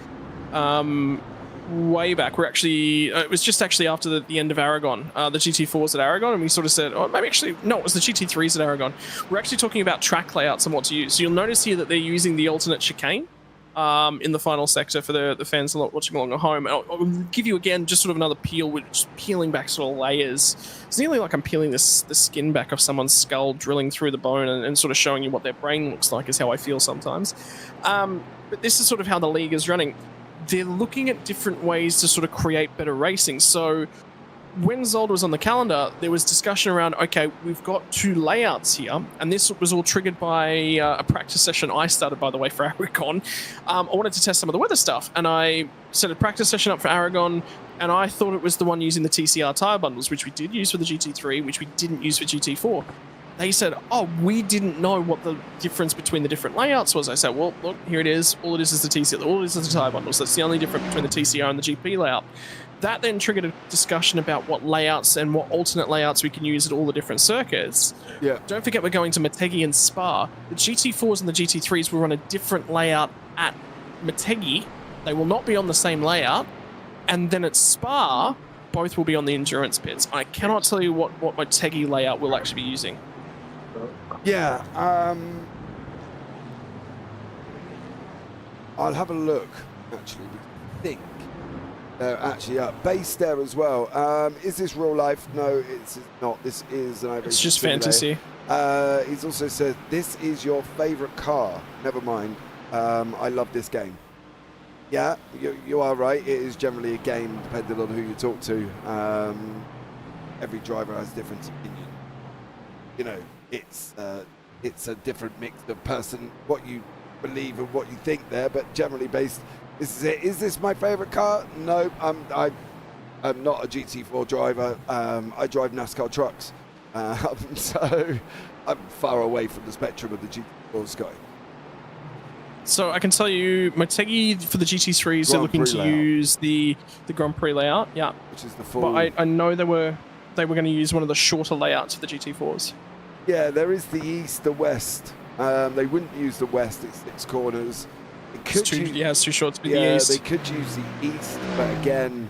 Way back, we're actually it was just actually after the end of Aragon, the GT4s at Aragon, and we sort of said, oh, maybe actually no, it was the GT3s at Aragon. We're actually talking about track layouts and what to use. So you'll notice here that they're using the alternate chicane in the final sector for the fans watching along at home. I'll give you again just sort of another peel, which peeling back sort of layers. It's nearly like I'm peeling the skin back of someone's skull, drilling through the bone and sort of showing you what their brain looks like is how I feel sometimes. But this is sort of how the league is running. They're looking at different ways to sort of create better racing. So when Zolder was on the calendar, there was discussion around, okay, we've got 2 layouts here, and this was all triggered by a practice session I started, by the way, for Aragon. I wanted to test some of the weather stuff, and I set a practice session up for Aragon, and I thought it was the one using the TCR tyre bundles, which we did use for the GT3, which we didn't use for GT4. They said, oh, we didn't know what the difference between the different layouts was. I said, well, look, here it is. All it is the TCR. All it is the tyre bundles. That's the only difference between the TCR and the GP layout. That then triggered a discussion about what layouts and what alternate layouts we can use at all the different circuits. Yeah. Don't forget we're going to Motegi and Spa. The GT4s and the GT3s will run a different layout at Motegi. They will not be on the same layout. And then at Spa, both will be on the endurance pits. I cannot tell you what Motegi layout we'll actually be using. Yeah, I'll have a look, actually. I think they're actually based there as well. Is this real life? No, it's not. This is an It's just fantasy. He's also said, this is your favourite car. Never mind. I love this game. Yeah, you are right. It is generally a game, depending on who you talk to. Every driver has different opinion. You know, it's a different mix of person, what you believe and what you think there, but generally based, this is it. Is this my favorite car? No, I'm not a GT4 driver. I drive NASCAR trucks, so I'm far away from the spectrum of the GT4 Sky. So I can tell you, Motegi for the GT3s are looking to use the Grand Prix layout. Yeah, which is the full. But I know they were going to use one of the shorter layouts for the GT4s. Yeah, there is the east, the west. They wouldn't use the west. It's 6 corners. It's too short to be the east. They could use the east, but again,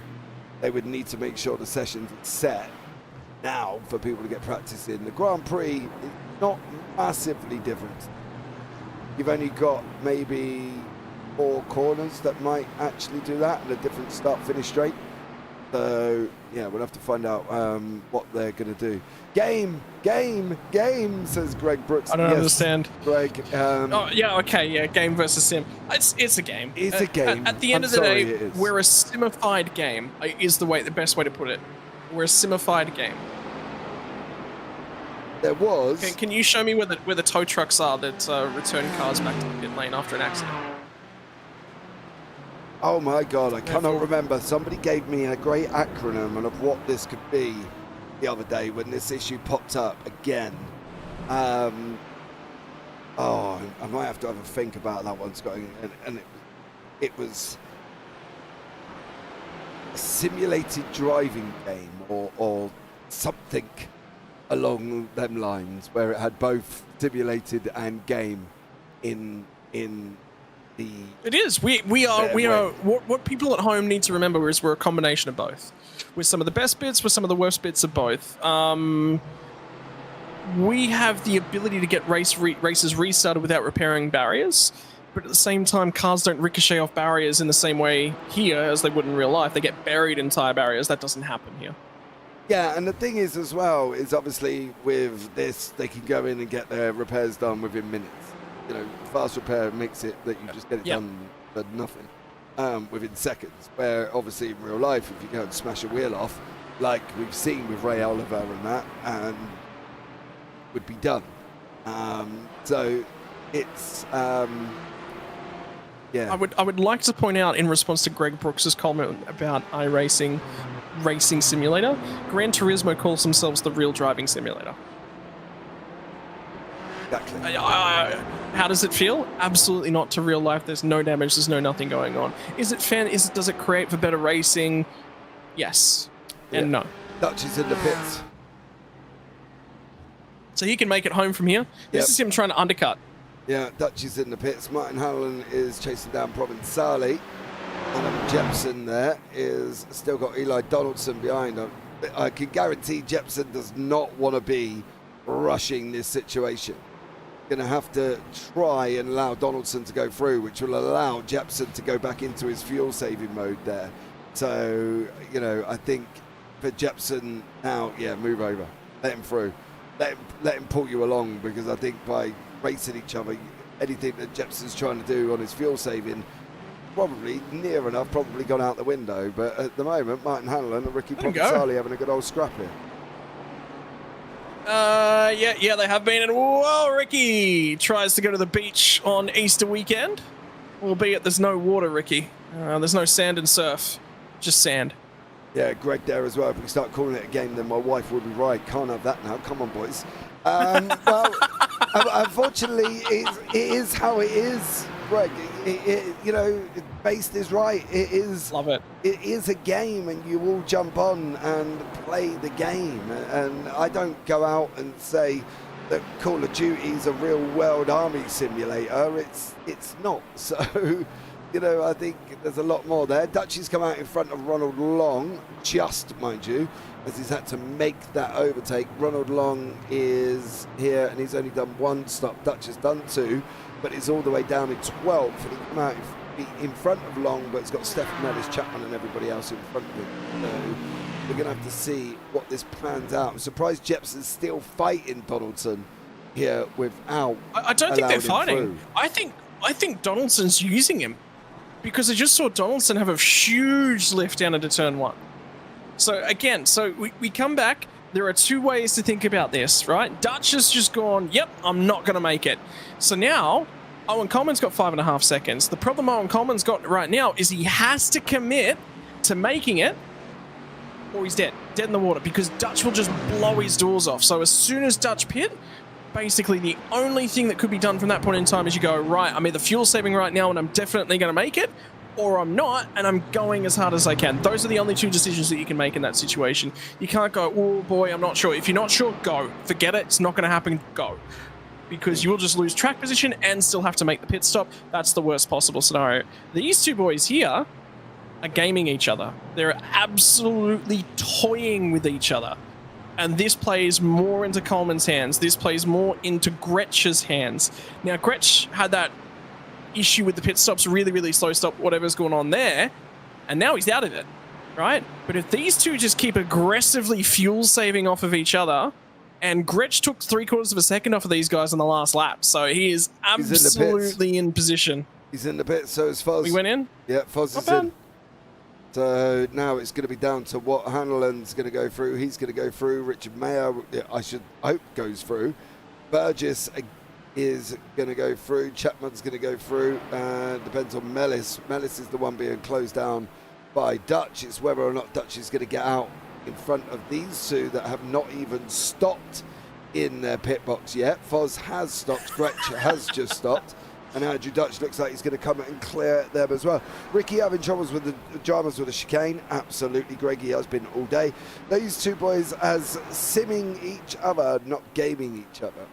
they would need to make sure the sessions are set now for people to get practice in. The Grand Prix is not massively different. You've only got maybe 4 corners that might actually do that, and a different start-finish straight. So, yeah, we'll have to find out what they're going to do. Game, says Greg Brooks. I don't understand. Greg. Oh, yeah, okay, yeah, game versus sim. It's a game. It's a game. At the end of the day, we're a simified game, is the best way to put it. We're a simified game. There was. Can you show me where the tow trucks are that return cars back to the pit lane after an accident? Oh my God, I cannot remember. Somebody gave me a great acronym of what this could be the other day when this issue popped up again. I might have to have a think about that one, Scott. And it was a simulated driving game or something along them lines, where it had both simulated and game in the. It is. We are. What people at home need to remember is we're a combination of both. With some of the best bits, with some of the worst bits of both. We have the ability to get races restarted without repairing barriers, but at the same time, cars don't ricochet off barriers in the same way here as they would in real life. They get buried in tire barriers. That doesn't happen here. Yeah, and the thing is as well, is obviously with this, they can go in and get their repairs done within minutes. You know, fast repair makes it that you just get it done for nothing within seconds. Where obviously in real life, if you go and smash a wheel off, like we've seen with Ray Oliver and that, and would be done. So it's yeah. I would like to point out in response to Greg Brooks's comment about iRacing racing simulator, Gran Turismo calls themselves the real driving simulator. Exactly. How does it feel? Absolutely not to real life. There's no damage. There's no nothing going on. Is it fan? Does it create for better racing? Yes and no. Dutch is in the pits. So he can make it home from here. This is him trying to undercut. Yeah, Dutch is in the pits. Martin Halloran is chasing down Provenzali. Adam Jepson there is still got Eli Donaldson behind him. I can guarantee Jepson does not want to be rushing this situation. Going to have to try and allow Donaldson to go through, which will allow Jepson to go back into his fuel saving mode there. So, you know, I think for Jepson now, move over. Let him through. Let him pull you along, because I think by racing each other, anything that Jepson's trying to do on his fuel saving, probably near enough, probably gone out the window. But at the moment, Martin Hanlon and Ricky Provenzali having a good old scrap here. Yeah, they have been. And whoa, Ricky tries to go to the beach on Easter weekend. Albeit there's no water, Ricky. There's no sand and surf, just sand. Yeah, Greg there as well. If we start calling it a game, then my wife will be right. Can't have that now. Come on, boys. Well, unfortunately, it is how it is, Greg. You know, Based is right. It is. Love it. It is a game, and you all jump on and play the game. And I don't go out and say that Call of Duty is a real world army simulator. It's not. So, you know, I think there's a lot more there. Dutchy's come out in front of Ronald Long, just, mind you, as he's had to make that overtake. Ronald Long is here, and he's only done one stop. Dutch has done two, but he's all the way down in 12th, and he come out in front of Long, but it's got Stefan Ellis, Chapman, and everybody else in front of him. So we're going to have to see what this plans out. I'm surprised Jepson's still fighting Donaldson here without. I don't think they're fighting. I think Donaldson's using him, because I just saw Donaldson have a huge lift down into turn one. So again, we come back. There are two ways to think about this, right? Dutch has just gone, yep, I'm not going to make it. So now Owen Coleman's got 5.5 seconds. The problem Owen Coleman's got right now is he has to commit to making it, or he's dead in the water, because Dutch will just blow his doors off. So as soon as Dutch pit, basically the only thing that could be done from that point in time is you go, right, I'm either fuel saving right now and I'm definitely going to make it, or I'm not and I'm going as hard as I can. Those are the only two decisions that you can make in that situation. You can't go, oh boy, I'm not sure. If you're not sure, go. Forget it. It's not going to happen. Go. Because you will just lose track position and still have to make the pit stop. That's the worst possible scenario. These two boys here are gaming each other. They're absolutely toying with each other. And this plays more into Coleman's hands. This plays more into Gretsch's hands. Now, Gretsch had that issue with the pit stops, really, really slow stop, whatever's going on there, and now he's out of it, right? But if these two just keep aggressively fuel saving off of each other, and Gretsch took 3/4 of a second off of these guys on the last lap, so he is absolutely in position. He's in the pit, so is Foz. We went in? Yeah, Foz is in. So now it's going to be down to what Hanlon's going to go through. He's going to go through. Richard Mayer, I should hope, goes through. Burgess is going to go through. Chapman's going to go through. Depends on Mellis. Mellis is the one being closed down by Dutch. It's whether or not Dutch is going to get out in front of these two that have not even stopped in their pit box yet. Foz has stopped. Gretsch has just stopped. And Andrew Dutch looks like he's going to come and clear them as well. Ricky having troubles with the dramas with the chicane. Absolutely, Greggy has been all day. These two boys as simming each other, not gaming each other.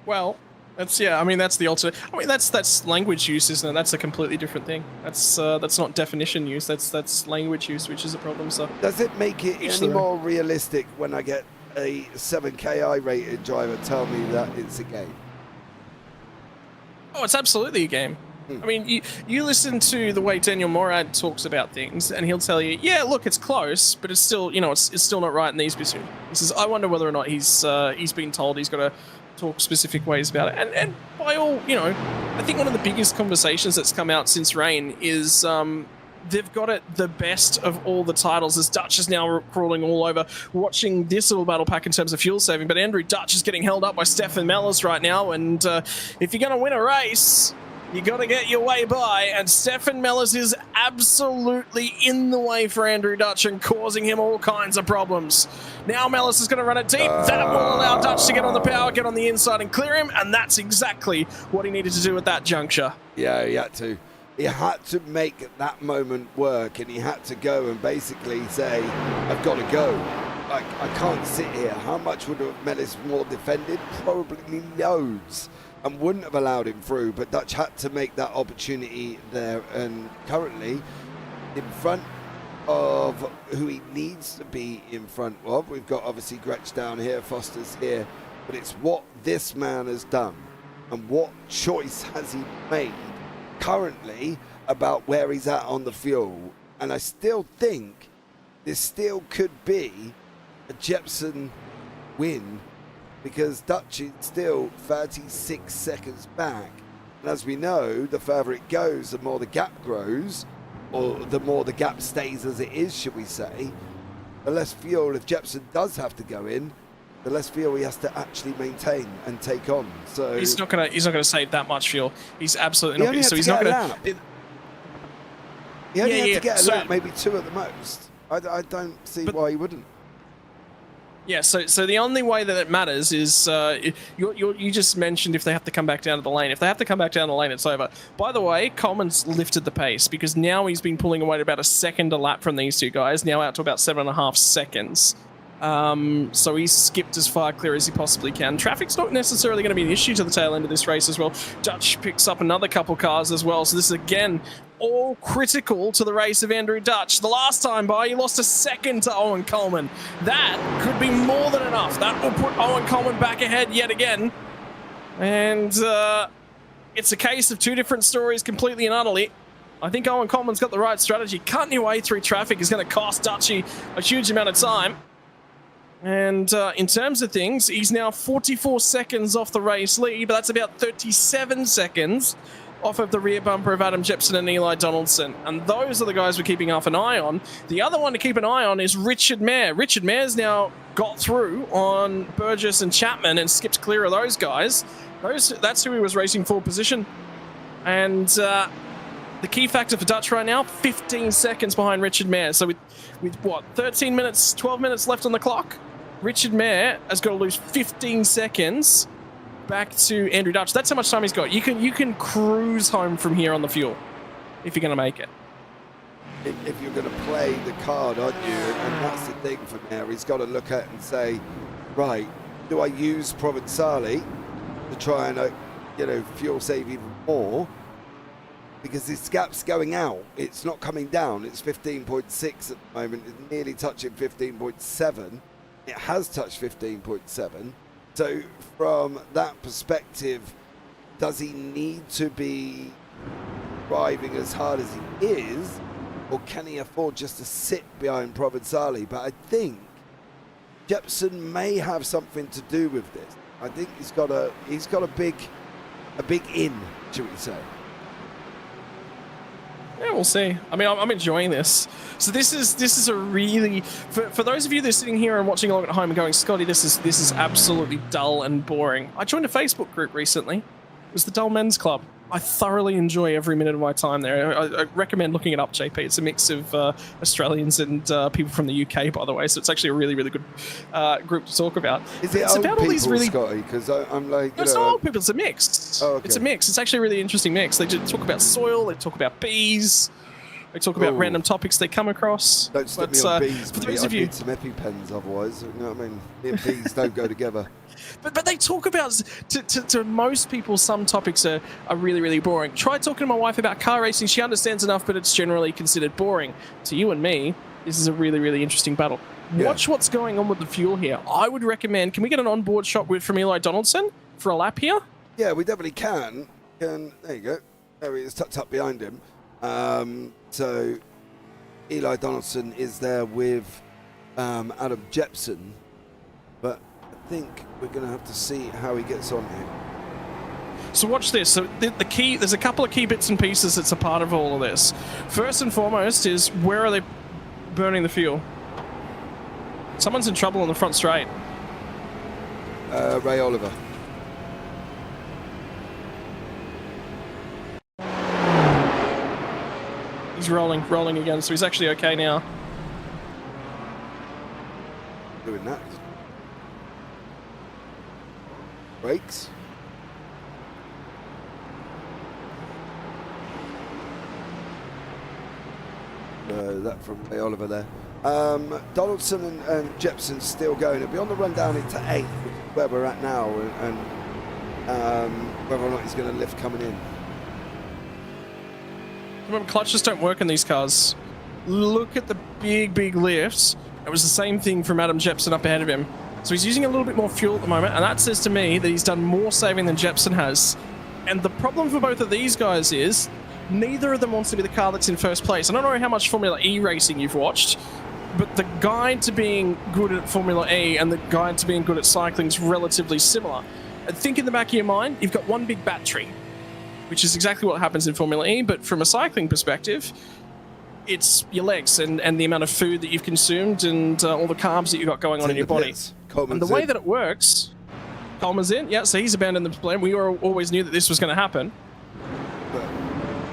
Well, that's I mean, that's the alternate. I mean, that's language use, isn't it? That's a completely different thing. That's not definition use. That's language use, which is a problem. So does it make it any more realistic when I get a 7KI rated driver tell me that it's a game? Oh, it's absolutely a game. I mean, you listen to the way Daniel Morad talks about things, and he'll tell you, yeah, look, it's close, but it's still, it's still not right in these positions. He says, I wonder whether or not he's been told he's got to talk specific ways about it. And by all, I think one of the biggest conversations that's come out since Rain is they've got it the best of all the titles, as Dutch is now crawling all over, watching this little battle pack in terms of fuel saving. But Andrew Dutch is getting held up by Stefan Mellis right now. And if you're going to win a race, you got to get your way by. And Stefan Mellis is absolutely in the way for Andrew Dutch and causing him all kinds of problems. Now Mellis is going to run it deep. That will allow Dutch to get on the power, get on the inside and clear him. And that's exactly what he needed to do at that juncture. Yeah, he had to. He had to make that moment work, and he had to go and basically say, I've got to go. I can't sit here. How much would have Mellis more defended? Probably loads, and wouldn't have allowed him through, but Dutch had to make that opportunity there. And currently in front of who he needs to be in front of, we've got obviously Gretsch down here, Foster's here, but it's what this man has done and what choice has he made currently about where he's at on the fuel. And I still think this still could be a Jepson win, because Dutch is still 36 seconds back, and as we know, the further it goes, the more the gap grows, or the more the gap stays as it is, should we say. The less fuel, if Jepson does have to go in, the less fuel he has to actually maintain and take on. So he's not gonna save that much fuel. He's absolutely not. So he's not gonna. He only had to get a lap, maybe two at the most. I don't see why he wouldn't. Yeah, so the only way that it matters is you just mentioned if they have to come back down to the lane. If they have to come back down the lane, it's over. By the way, Coleman's lifted the pace, because now he's been pulling away at about a second a lap from these two guys, now out to about 7.5 seconds. So he's skipped as far clear as he possibly can. Traffic's not necessarily going to be an issue to the tail end of this race as well. Dutch picks up another couple cars as well, so this is again all critical to the race of Andrew Dutch. The last time by, he lost a second to Owen Coleman. That could be more than enough. That will put Owen Coleman back ahead yet again. And it's a case of two different stories completely and utterly. I think Owen Coleman's got the right strategy. Cutting your way through traffic is going to cost Dutchy a huge amount of time. And in terms of things, he's now 44 seconds off the race lead, but that's about 37 seconds off of the rear bumper of Adam Jepson and Eli Donaldson. And those are the guys we're keeping half an eye on. The other one to keep an eye on is Richard Mayer. Richard Mayer's now got through on Burgess and Chapman and skipped clear of those guys. That's who he was racing for position. And the key factor for Dutch right now, 15 seconds behind Richard Mayer. So with what, 13 minutes, 12 minutes left on the clock, Richard Mayer has got to lose 15 seconds back to Andrew Dutch. That's how much time he's got. You can cruise home from here on the fuel if you're going to make it. If you're going to play the card, aren't you? And that's the thing for Mayer. He's got to look at it and say, right, do I use Provenzali to try and, fuel save even more? Because this gap's going out. It's not coming down. It's 15.6 at the moment. It's nearly touching 15.7. It has touched 15.7. So from that perspective, does he need to be driving as hard as he is, or can he afford just to sit behind Provenzali? But I think Jepson may have something to do with this. I think he's got a big in, should we say? Yeah, we'll see. I mean, I'm enjoying this. So this is a really, for those of you that are sitting here and watching along at home and going, Scotty, this is absolutely dull and boring. I joined a Facebook group recently. It was the Dull Men's Club. I thoroughly enjoy every minute of my time there. I recommend looking it up, JP. It's a mix of Australians and people from the UK, by the way. So it's actually a really, really good group to talk about. Is it it's old about people, all these really... Scotty? Because I'm like... No, it's not old people. It's a mix. Oh, okay. It's a mix. It's actually a really interesting mix. They talk about soil. They talk about bees. They talk about random topics they come across. Don't stick me on bees, for those of you... I need some EpiPens otherwise. You know what I mean? Me and bees don't go together. But they talk about, to most people, some topics are really, really boring. Try talking to my wife about car racing. She understands enough, but it's generally considered boring. To you and me, this is a really, really interesting battle. Yeah. Watch what's going on with the fuel here. I would recommend, can we get an onboard shot from Eli Donaldson for a lap here? Yeah, we definitely can. There you go. There he is, tucked up behind him. So Eli Donaldson is there with Adam Jepson, but I think we're going to have to see how he gets on here. So watch this. So the key, there's a couple of key bits and pieces that's a part of all of this. First and foremost is, where are they burning the fuel? Someone's in trouble on the front straight. Ray Oliver. He's rolling again, so he's actually okay now. Doing that. Brakes. That from Ray Oliver there. Donaldson and Jepson still going. It'll be on the run down into 8th, where we're at now, and whether or not he's going to lift coming in. Remember, clutches don't work in these cars. Look at the big lifts. It was the same thing from Adam Jepson up ahead of him. So he's using a little bit more fuel at the moment, and that says to me that he's done more saving than Jepson has. And the problem for both of these guys is neither of them wants to be the car that's in first place. I don't know how much Formula E racing you've watched, but the guide to being good at Formula E and the guide to being good at cycling is relatively similar. And think in the back of your mind, you've got one big battery, which is exactly what happens in Formula E, but from a cycling perspective, it's your legs and the amount of food that you've consumed and all the carbs that you've got going on in your body. And the way that it works, Coleman's in, yeah, so he's abandoned the plan. We always knew that this was going to happen.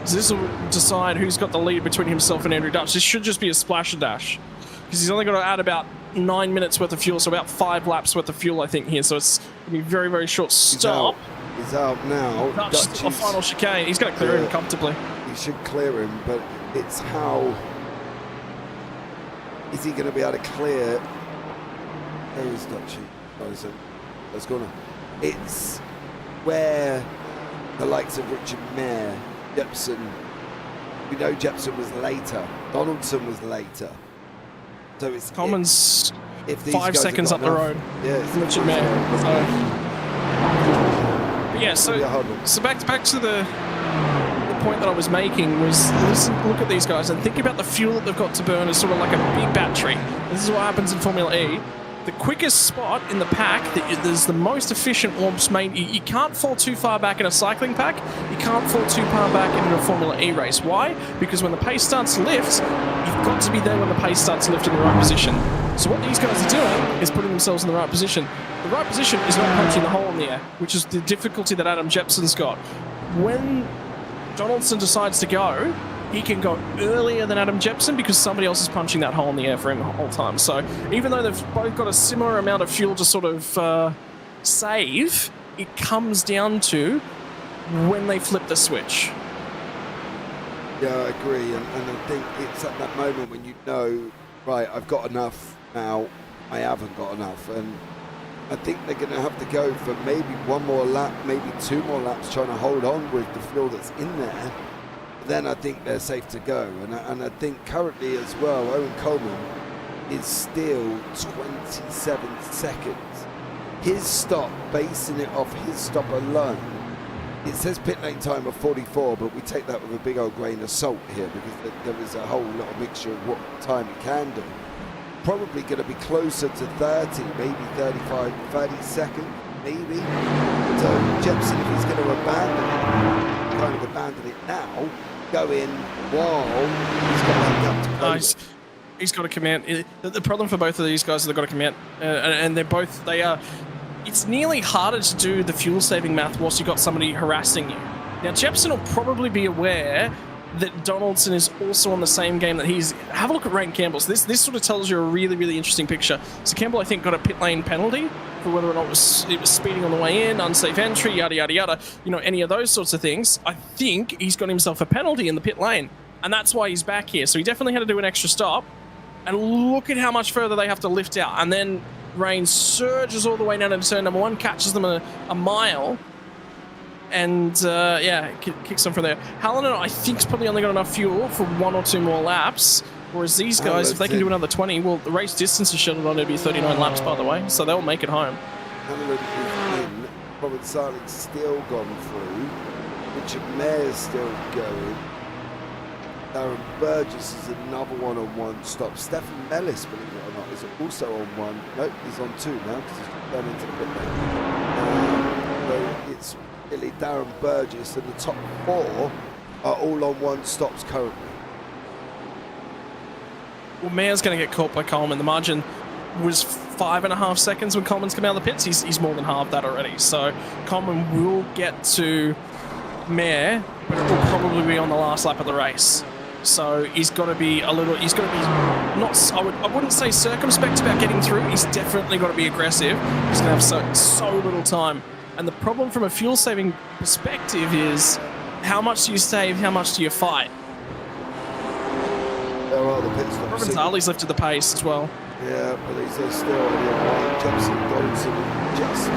So this will decide who's got the lead between himself and Andrew Dutch. This should just be a splash and dash, because he's only got to add about 9 minutes worth of fuel, so about 5 laps worth of fuel, I think, here. So it's going to be very, very short stop. He's out now. Dutch a final chicane. He's going to clear him comfortably. He should clear him, but it's how is he going to be able to clear? There is Dutchy. That's gonna. It's where the likes of Richard Mayer, Jepson. We know Jepson was later. Donaldson was later. So it's Coleman's if 5 seconds up the road. Yeah, Richard Mayer. But yeah, so back to the point that I was making was, look at these guys and think about the fuel that they've got to burn as sort of like a big battery. This is what happens in Formula E. The quickest spot in the pack, there's the most efficient warps made. You can't fall too far back in a cycling pack. You can't fall too far back in a Formula E race. Why? Because when the pace starts to lift, you've got to be there when the pace starts to lift in the right position. So what these guys are doing is putting themselves in the right position. The right position is not punching the hole in the air, which is the difficulty that Adam Jepson's got. When Donaldson decides to go, he can go earlier than Adam Jepson because somebody else is punching that hole in the air for him the whole time. So even though they've both got a similar amount of fuel to sort of save, it comes down to when they flip the switch. Yeah, I agree, and I think it's at that moment when you know, right, I've got enough now, I haven't got enough, and I think they're going to have to go for maybe one more lap, maybe 2 more laps, trying to hold on with the fuel that's in there. Then I think they're safe to go, and I think currently as well, Owen Coleman is still 27 seconds. His stop, basing it off his stop alone, it says pit lane time of 44, but we take that with a big old grain of salt here because there is a whole lot of mixture of what time it can do. Probably going to be closer to 30, maybe 35, 30 seconds, maybe. So Jepson, if he's going to abandon it now, go in while he's got that gap to close. He's got to command. The problem for both of these guys is they've got to command, and they are. It's nearly harder to do the fuel saving math whilst you've got somebody harassing you. Now Jepson will probably be aware that Donaldson is also on the same game that he's. Have a look at Ryan Campbell's. This sort of tells you a really, really interesting picture. So Campbell, I think, got a pit lane penalty for whether or not it was speeding on the way in, unsafe entry, yada, yada, yada. You know, any of those sorts of things. I think he's got himself a penalty in the pit lane, and that's why he's back here. So he definitely had to do an extra stop. And look at how much further they have to lift out. And then Rain surges all the way down into turn number 1, catches them a mile, and kicks them from there. Hallinan, I think, has probably only got enough fuel for 1 or 2 more laps, whereas these guys, if they can do another 20, well, the race distance is scheduled on to be 39 laps, by the way, so they'll make it home. Hallinan is in, Robert Sarlik's still gone through, Richard Mayer's still going, Darren Burgess is another one-on-one stop. Stefan Mellis, believe it or not, is also on 1. Nope, he's on 2 now because he's gone into the pit lane. So it's really Darren Burgess, and the top 4 are all on 1 stops currently. Well, Mayer's going to get caught by Coleman. The margin was 5.5 seconds when Coleman's come out of the pits. He's more than half that already. So Coleman will get to Mayer, but it will probably be on the last lap of the race. So he's got to be I wouldn't say circumspect about getting through. He's definitely got to be aggressive. He's going to have so little time. And the problem from a fuel saving perspective is how much do you save, how much do you fight? There are the pit stops. Robin Zarley's lifted the pace as well. Yeah, but he's still on the right. Jepson Donaldson just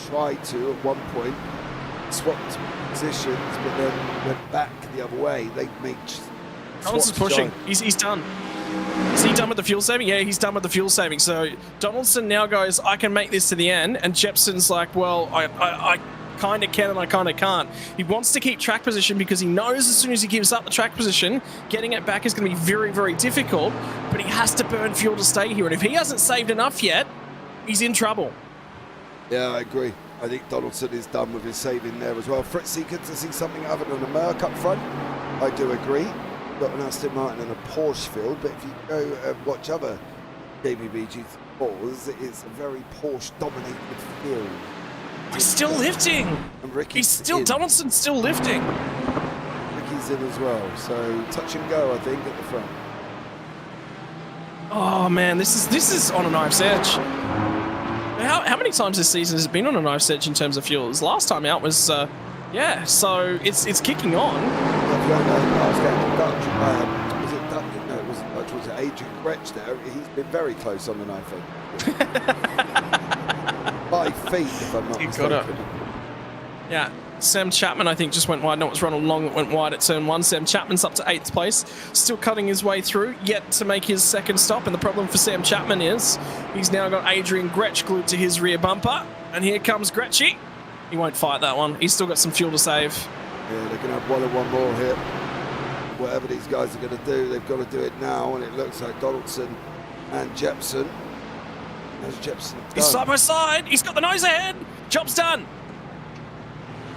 tried to at one point swapped positions, but then went back the other way. They made Donaldson's pushing. He's done. Is he done with the fuel saving? Yeah, he's done with the fuel saving. So Donaldson now goes, I can make this to the end, and Jepson's like, well, I kind of can and I kind of can't. He wants to keep track position because he knows as soon as he gives up the track position, getting it back is going to be very, very difficult, but he has to burn fuel to stay here, and if he hasn't saved enough yet, he's in trouble. Yeah, I agree. I think Donaldson is done with his saving there as well. Fritzy, good to see something other than a Merc up front. I do agree. Got an Aston Martin and a Porsche field, but if you go and watch other JBB GT4s, it's a very Porsche-dominated field. He's still lifting. And Donaldson's still lifting. Ricky's in as well, so touch and go, I think, at the front. Oh man, this is on a knife's edge. How many times this season has it been on a knife's edge in terms of fuels? Last time out was, so it's kicking on. Was it Adrian Gretsch there? He's been very close on the knife edge. 5 feet, if I'm not mistaken. Yeah, Sam Chapman, I think, just went wide. No, it was Ronald Long that went wide at turn 1. Sam Chapman's up to 8th place, still cutting his way through, yet to make his second stop. And the problem for Sam Chapman is he's now got Adrian Gretsch glued to his rear bumper. And here comes Gretschy. He won't fight that one. He's still got some fuel to save. Yeah, they're going to have one more here. Whatever these guys are going to do, they've got to do it now. And it looks like Donaldson and Jepson. There's Jepson done. He's side by side. He's got the nose ahead. Job's done.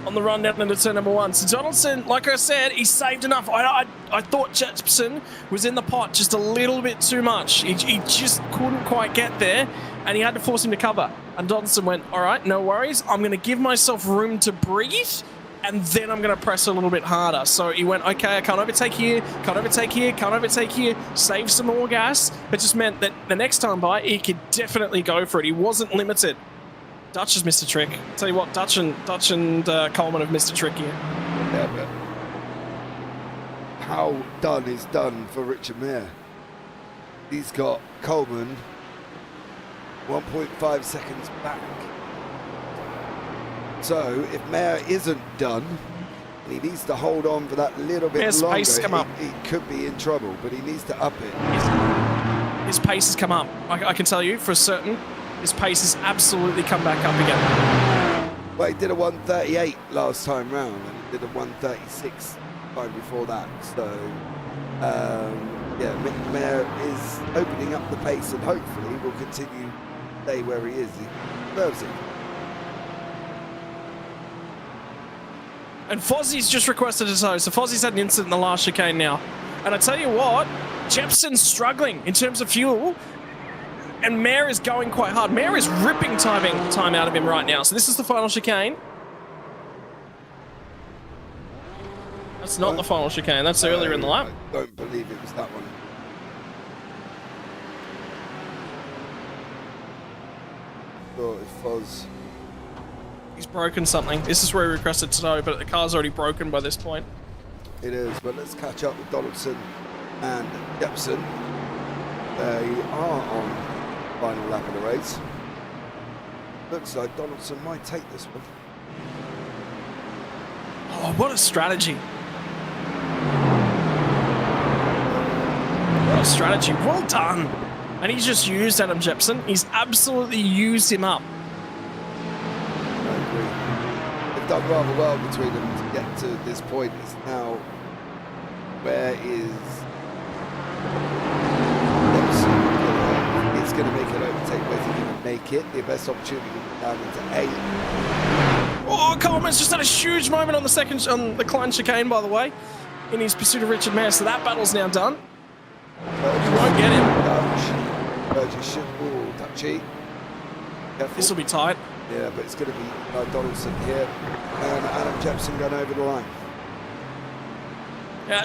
On the run down into turn number 1. So Donaldson, like I said, he saved enough. I thought Jepson was in the pot just a little bit too much. He just couldn't quite get there, and he had to force him to cover. And Donaldson went, all right, no worries. I'm going to give myself room to breathe, and then I'm going to press a little bit harder. So he went, okay, I can't overtake here, can't overtake here, can't overtake here, save some more gas. It just meant that the next time by, he could definitely go for it. He wasn't limited. Dutch has missed a trick. Tell you what, Dutch and Coleman have missed a trick here. Yeah, but how done is done for Richard Mayer. He's got Coleman 1.5 seconds back. So if Mayer isn't done, and he needs to hold on for that little bit longer, pace come up. He could be in trouble, but he needs to up it. His pace has come up. I can tell you for certain, his pace has absolutely come back up again. Well, he did a 138 last time round, and he did a 136 time before that. So, yeah, Mayer is opening up the pace, and hopefully will continue to stay where he is. He deserves it. And Fozzie's just requested a tow. So Fozzie's had an incident in the last chicane now. And I tell you what, Jepson's struggling in terms of fuel. And Mayer is going quite hard. Mayer is ripping time out of him right now. So this is the final chicane. That's not the final chicane. That's earlier in the lap. I don't believe it was that one. Thought it was. He's broken something. This is where he requested to know, but the car's already broken by this point. It is, but let's catch up with Donaldson and Jepson. They are on the final lap of the race. Looks like Donaldson might take this one. Oh, what a strategy. What a strategy. Well done. And he's just used Adam Jepson. He's absolutely used him up. They've done rather well between them to get to this point. It's now, where is Jepson? It's going to make an overtake. Where's he going to make it? The best opportunity down into 8. Oh, Coleman's just had a huge moment on the Klein chicane, by the way, in his pursuit of Richard Mayer. So that battle's now done. You won't get him. Burgess should. Oh, touchy. This will be tight. Yeah, but it's going to be Donaldson here and Adam Jepson going over the line.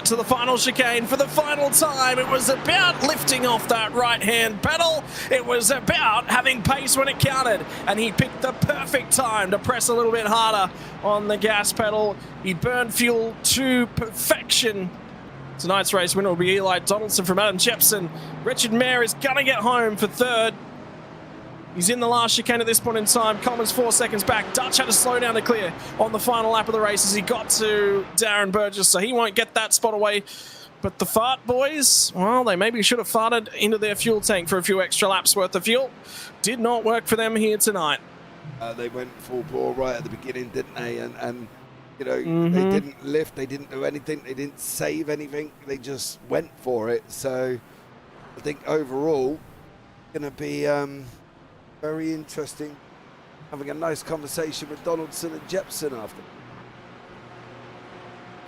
To the final chicane for the final time. It was about lifting off that right-hand pedal. It was about having pace when it counted. And he picked the perfect time to press a little bit harder on the gas pedal. He burned fuel to perfection. Tonight's race winner will be Eli Donaldson from Adam Jepson. Richard Mayer is going to get home for third. He's in the last chicane at this point in time. Coleman's 4 seconds back. Dutch had to slow down to clear on the final lap of the race as he got to Darren Burgess, so he won't get that spot away. But the fart boys, well, they maybe should have farted into their fuel tank for a few extra laps worth of fuel. Did not work for them here tonight. They went full bore right at the beginning, didn't they? And you know, they didn't lift, they didn't do anything, they didn't save anything, they just went for it. So I think overall, going to be very interesting having a nice conversation with Donaldson and Jepson after.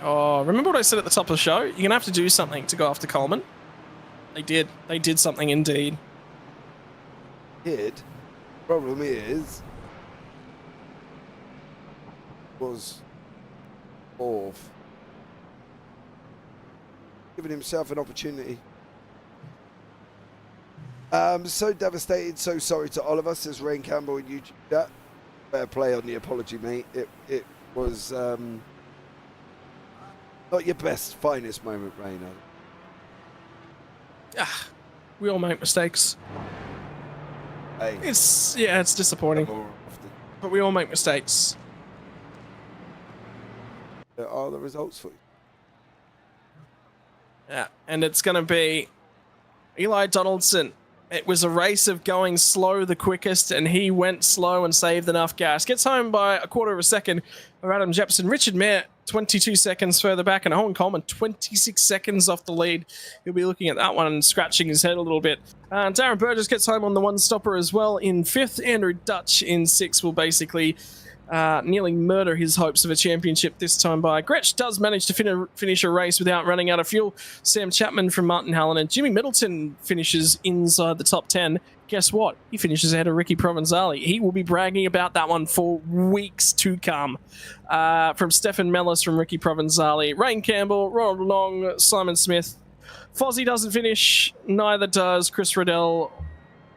Oh, remember what I said at the top of the show? You're going to have to do something to go after Coleman. They did. They did something indeed. Problem is, was fourth. Giving himself an opportunity. So devastated, so sorry to all of us, says Rain Campbell in YouTube chat. Fair play on the apology, mate. It was not your best, finest moment, Rain. We all make mistakes. Hey, It's disappointing, more often. but we all make mistakes. There are the results for you. Yeah, and it's going to be Eli Donaldson. It was a race of going slow the quickest, and he went slow and saved enough gas. Gets home by a quarter of a second of Adam Jepson. Richard Mayer, 22 seconds further back, and Owen Coleman, 26 seconds off the lead. He'll be looking at that one and scratching his head a little bit. Darren Burgess gets home on the one-stopper as well in 5th. Andrew Dutch in 6th will basically nearly murder his hopes of a championship this time by. Gretsch does manage to finish a race without running out of fuel. Sam Chapman from Martin Hallen and Jimmy Middleton finishes inside the top 10. Guess what? He finishes ahead of Ricky Provenzali. He will be bragging about that one for weeks to come. From Stefan Mellis from Ricky Provenzali, Rain Campbell, Ronald Long, Simon Smith. Fozzie doesn't finish, neither does Chris Riddell.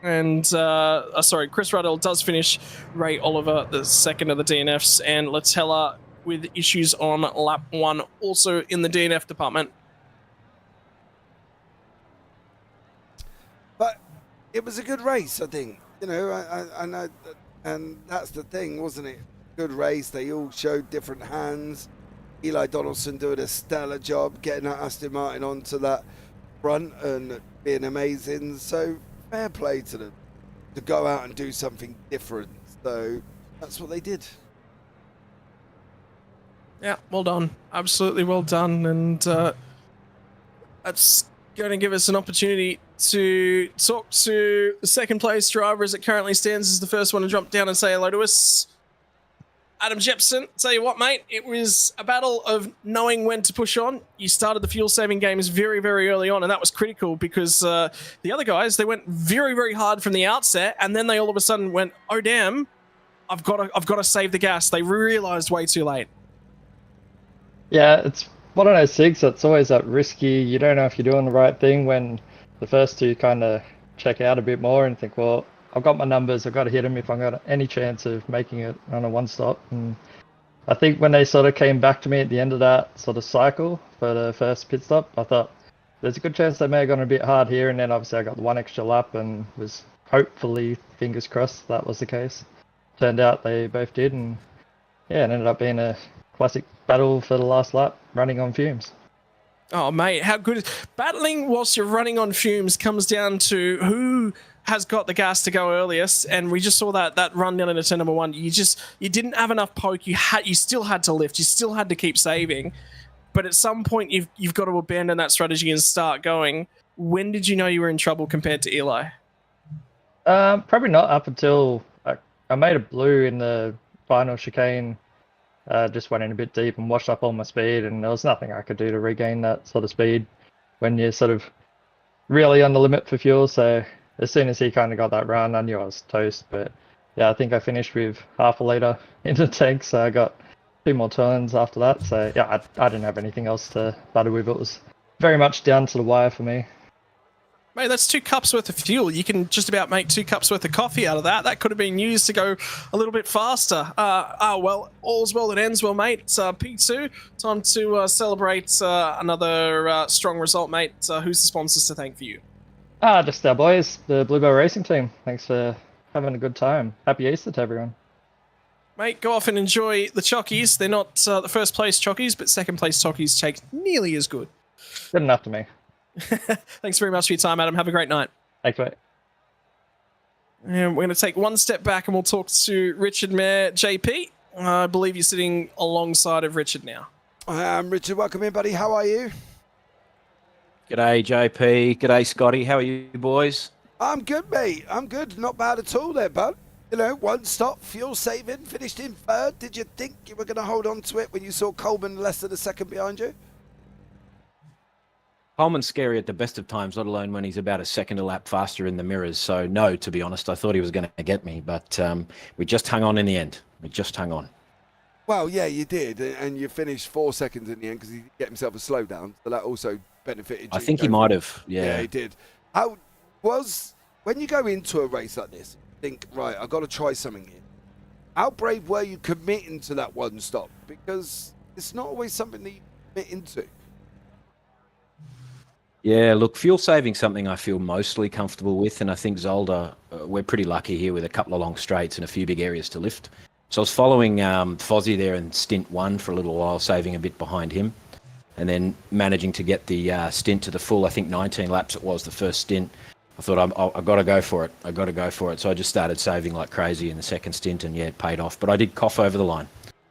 And, Chris Ruddell does finish. Ray Oliver, the second of the DNFs, and Latella with issues on lap 1, also in the DNF department. But it was a good race, I think. You know, and that's the thing, wasn't it? Good race. They all showed different hands. Eli Donaldson doing a stellar job getting that Aston Martin onto that front and being amazing. So fair play to them to go out and do something different. So that's what they did. Yeah, well done. Absolutely well done. And that's going to give us an opportunity to talk to the second place driver as it currently stands as the first one to jump down and say hello to us. Adam Jepson, tell you what, mate, it was a battle of knowing when to push on. You started the fuel-saving games very, very early on, and that was critical because the other guys, they went very, very hard from the outset, and then they all of a sudden went, oh, damn, I've got to save the gas. They realised way too late. Yeah, it's one of those things that's always that risky. You don't know if you're doing the right thing when the first two kind of check out a bit more and think, well, I've got my numbers, I've got to hit them if I've got any chance of making it on a one stop. And I think when they sort of came back to me at the end of that sort of cycle for the first pit stop, I thought there's a good chance they may have gone a bit hard here. And then obviously I got the one extra lap and was hopefully, fingers crossed, that was the case. Turned out they both did. And yeah, it ended up being a classic battle for the last lap, running on fumes. Oh, mate, how good is battling whilst you're running on fumes comes down to who has got the gas to go earliest, and we just saw that run down into turn number 1. You didn't have enough poke. You still had to lift. You still had to keep saving, but at some point you've got to abandon that strategy and start going. When did you know you were in trouble compared to Eli? Probably not up until I made a blue in the final chicane. Just went in a bit deep and washed up all my speed, and there was nothing I could do to regain that sort of speed when you're sort of really on the limit for fuel. So as soon as he kind of got that run, I knew I was toast. But yeah, I think I finished with half a litre in the tank, so I got 2 more turns after that. So yeah, I didn't have anything else to battle with. It was very much down to the wire for me. Mate, that's 2 cups worth of fuel. You can just about make 2 cups worth of coffee out of that. That could have been used to go a little bit faster. Well, all's well that ends well, mate. P2, time to celebrate another strong result, mate. Who's the sponsors to thank for you? Just our boys, the Bluebell Racing Team. Thanks for having a good time. Happy Easter to everyone. Mate, go off and enjoy the chockies. They're not the first place chockies, but second place chockies take nearly as good. Good enough to me. Thanks very much for your time, Adam. Have a great night. Thanks, mate. And we're going to take one step back and we'll talk to Richard Mayer. JP, I believe you're sitting alongside of Richard now. I am Richard. Welcome in, buddy. How are you? G'day, JP. G'day, Scotty. How are you, boys? I'm good, mate. I'm good. Not bad at all there, bud. You know, one stop, fuel saving, finished in 3rd. Did you think you were going to hold on to it when you saw Coleman less than a second behind you? Coleman's scary at the best of times, let alone when he's about a second a lap faster in the mirrors. So no, to be honest, I thought he was going to get me, but we just hung on in the end. We just hung on. Well, yeah, you did, and you finished 4 seconds in the end because he get himself a slowdown, so that also benefited you. I think he might have, Yeah, he did. When you go into a race like this, think, right, I've got to try something here. How brave were you committing to that one stop? Because it's not always something that you commit into. Yeah, look, fuel saving something I feel mostly comfortable with, and I think Zolder, we're pretty lucky here with a couple of long straights and a few big areas to lift. So I was following Fozzie there in stint 1 for a little while, saving a bit behind him, and then managing to get the stint to the full, I think 19 laps it was, the first stint. I thought, I've got to go for it. I've got to go for it. So I just started saving like crazy in the second stint, and yeah, it paid off. But I did cough over the line.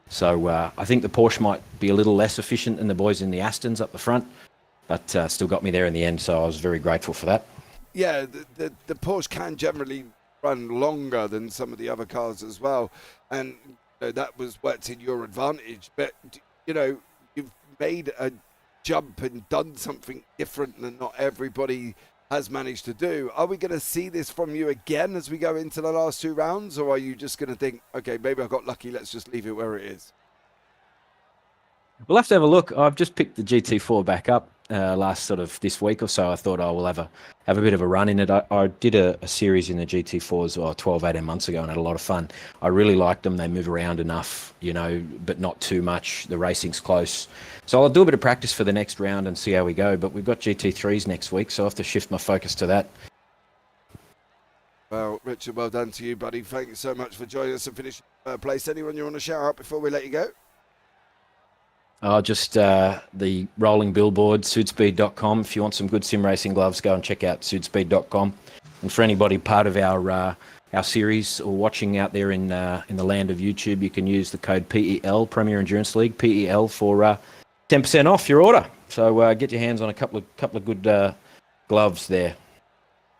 So I think the Porsche might be a little less efficient than the boys in the Astons up the front, but still got me there in the end, so I was very grateful for that. Yeah, the Porsche can generally run longer than some of the other cars as well. And that was worked in your advantage. But, you've made a jump and done something different than not everybody has managed to do. Are we going to see this from you again as we go into the last 2 rounds, or are you just going to think, okay, maybe I got lucky, let's just leave it where it is? We'll have to have a look. I've just picked the GT4 back up last sort of this week or so. I thought I will have a bit of a run in it. I did a series in the GT4s 12, 18 months ago and had a lot of fun. I really liked them. They move around enough, but not too much. The racing's close. So I'll do a bit of practice for the next round and see how we go. But we've got GT3s next week, so I'll have to shift my focus to that. Well, Richard, well done to you, buddy. Thank you so much for joining us and finishing place. Anyone you want to shout out before we let you go? Just the rolling billboard, suitspeed.com. If you want some good sim racing gloves, go and check out suitspeed.com. And for anybody part of our series or watching out there in the land of YouTube, you can use the code PEL, Premier Endurance League, PEL, for 10% off your order. So get your hands on a couple of good gloves there.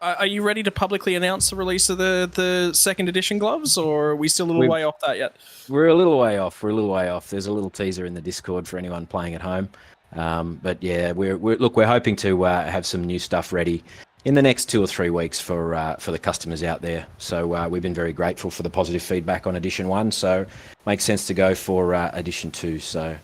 Are you ready to publicly announce the release of the second edition gloves, or are we still a little way off that yet? We're a little way off. There's a little teaser in the Discord for anyone playing at home. But yeah, we're hoping to have some new stuff ready in the next 2 or 3 weeks for the customers out there. So we've been very grateful for the positive feedback on edition 1. So makes sense to go for edition 2. So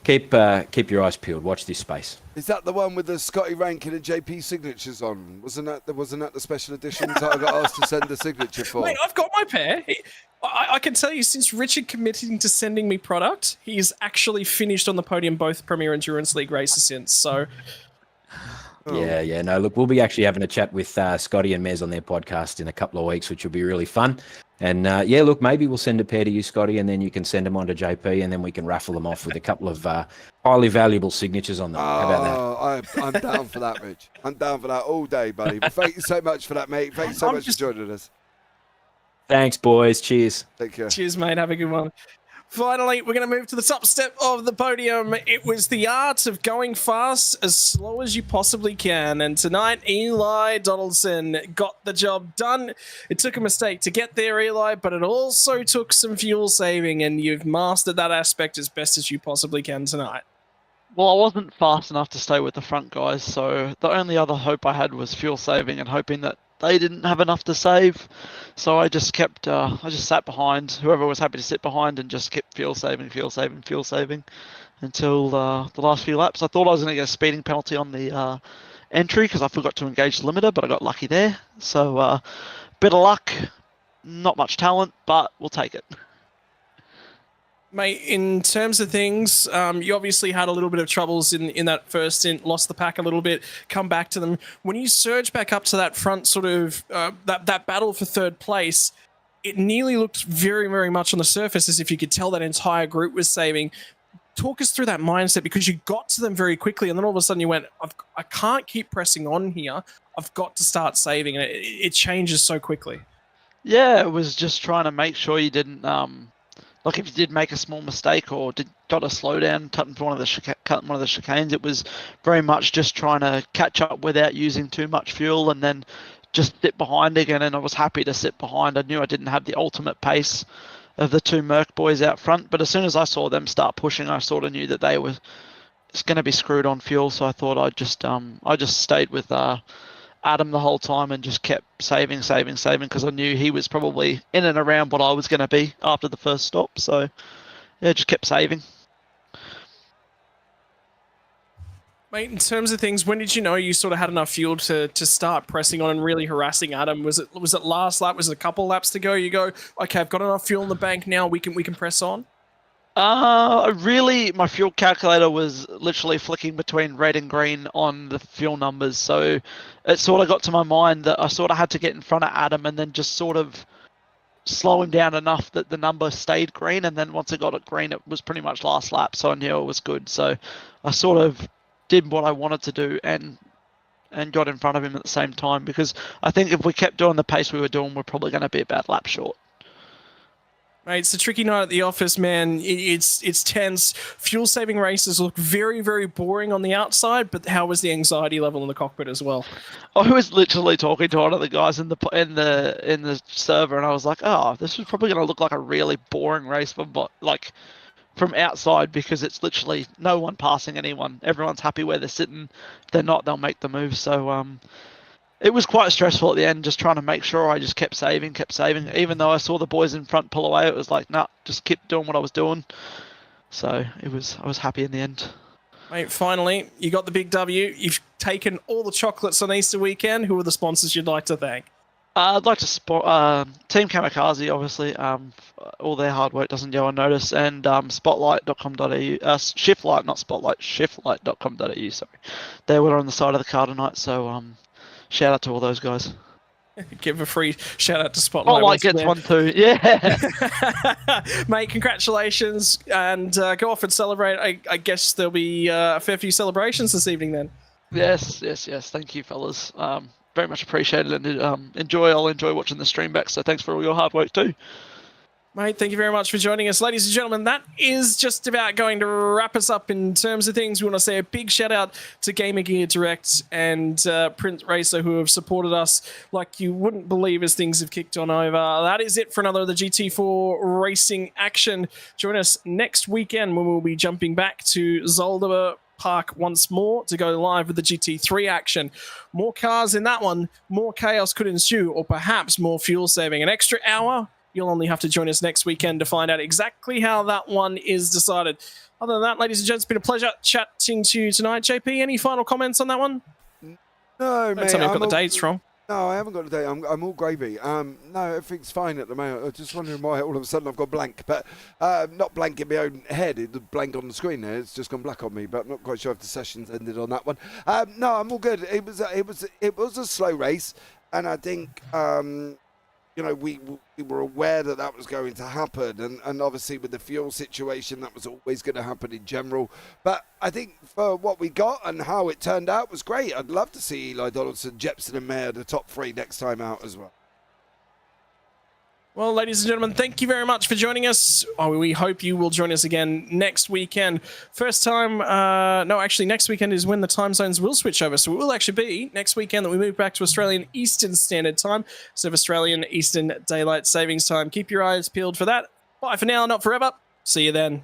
keep your eyes peeled. Watch this space. Is that the one with the Scotty Rankin and JP signatures on? Wasn't that the special editions that I got asked to send a signature for? Mate, I've got my pair. I can tell you, since Richard committing to sending me product, he's actually finished on the podium both Premier Endurance League races since. So, Yeah. No, look, we'll be actually having a chat with Scotty and Mez on their podcast in a couple of weeks, which will be really fun. And look, maybe we'll send a pair to you, Scotty, and then you can send them on to JP, and then we can raffle them off with a couple of highly valuable signatures on them. How about that? I'm down for that, Rich. I'm down for that all day, buddy. But thank you so much for that, mate. Thank you so much for joining us. Thanks, boys. Cheers. Take care. Cheers, mate. Have a good one. Finally, we're going to move to the top step of the podium. It was the art of going fast as slow as you possibly can. And tonight, Eli Donaldson got the job done. It took a mistake to get there, Eli, but it also took some fuel saving, and you've mastered that aspect as best as you possibly can tonight. Well, I wasn't fast enough to stay with the front guys, so the only other hope I had was fuel saving and hoping that they didn't have enough to save. So I just sat behind, whoever was happy to sit behind, and just kept fuel saving until the last few laps. I thought I was going to get a speeding penalty on the entry because I forgot to engage the limiter, but I got lucky there. So bit of luck, not much talent, but we'll take it. Mate, in terms of things, you obviously had a little bit of troubles in that first stint, lost the pack a little bit, come back to them. When you surge back up to that front sort of, that battle for third place, it nearly looked very, very much on the surface as if you could tell that entire group was saving. Talk us through that mindset, because you got to them very quickly, and then all of a sudden you went, I can't keep pressing on here. I've got to start saving, and it changes so quickly. Yeah, it was just trying to make sure you didn't... Like if you did make a small mistake or got a slowdown cutting one of the chicanes, it was very much just trying to catch up without using too much fuel and then just sit behind again. And I was happy to sit behind. I knew I didn't have the ultimate pace of the two Merc boys out front, but as soon as I saw them start pushing, I sort of knew that they were going to be screwed on fuel. So I thought I just stayed with Adam the whole time and just kept saving because I knew he was probably in and around what I was going to be after the first stop. So yeah, just kept saving. Mate, in terms of things, when did you know you sort of had enough fuel to start pressing on and really harassing Adam? Was it last lap? Was it a couple laps to go? You go, okay, I've got enough fuel in the bank now. We can press on. My fuel calculator was literally flicking between red and green on the fuel numbers. So it sort of got to my mind that I sort of had to get in front of Adam and then just sort of slow him down enough that the number stayed green. And then once it got it green, it was pretty much last lap. So I knew it was good. So I sort of did what I wanted to do and got in front of him at the same time, because I think if we kept doing the pace we were doing, we're probably going to be about lap short. Mate, it's a tricky night at the office, man. It's tense. Fuel-saving races look very, very boring on the outside, but how was the anxiety level in the cockpit as well? I was literally talking to one of the guys in the server, and I was like, "Oh, this is probably going to look like a really boring race from outside because it's literally no one passing anyone. Everyone's happy where they're sitting. If they're not, they'll make the move." So it was quite stressful at the end, just trying to make sure I just kept saving. Even though I saw the boys in front pull away, it was like, nah, just keep doing what I was doing. So I was happy in the end. Mate, finally, you got the big W. You've taken all the chocolates on Easter weekend. Who are the sponsors you'd like to thank? I'd like to Team Kamikaze, obviously. All their hard work doesn't go unnoticed. And spotlight.com.au. Shiftlight, not Spotlight. Shiftlight.com.au, sorry. They were on the side of the car tonight, so shout out to all those guys. Give a free shout out to Spotlight. Spotlight gets one too, yeah. Mate, congratulations, and go off and celebrate. I guess there'll be a fair few celebrations this evening then. Yes. Thank you, fellas. Very much appreciated, and I'll enjoy watching the stream back. So thanks for all your hard work too. Mate, thank you very much for joining us. Ladies and gentlemen, that is just about going to wrap us up in terms of things. We want to say a big shout out to Gamer Gear Direct and Prince Racer, who have supported us like you wouldn't believe as things have kicked on over. That is it for another of the GT4 racing action. Join us next weekend when we'll be jumping back to Zolder Park once more to go live with the GT3 action. More cars in that one, more chaos could ensue, or perhaps more fuel saving. An extra hour? You'll only have to join us next weekend to find out exactly how that one is decided. Other than that, ladies and gents, it's been a pleasure chatting to you tonight. JP, any final comments on that one? No, mate. Tell me I've got the dates wrong. No, I haven't got a date. I'm all gravy. No, everything's fine at the moment. I was just wondering why all of a sudden I've got blank, but not blank in my own head. It's blank on the screen there. It's just gone black on me, but I'm not quite sure if the session's ended on that one. No, I'm all good. It was a slow race, and I think we were aware that was going to happen, and obviously with the fuel situation, that was always going to happen in general. But I think for what we got and how it turned out was great. I'd love to see Eli Donaldson, Jepson and Mayer the top three next time out as well. Well, ladies and gentlemen, thank you very much for joining us. We hope you will join us again next weekend. Next weekend is when the time zones will switch over. So it will actually be next weekend that we move back to Australian Eastern Standard Time instead of Australian Eastern Daylight Savings Time. Keep your eyes peeled for that. Bye for now, not forever. See you then.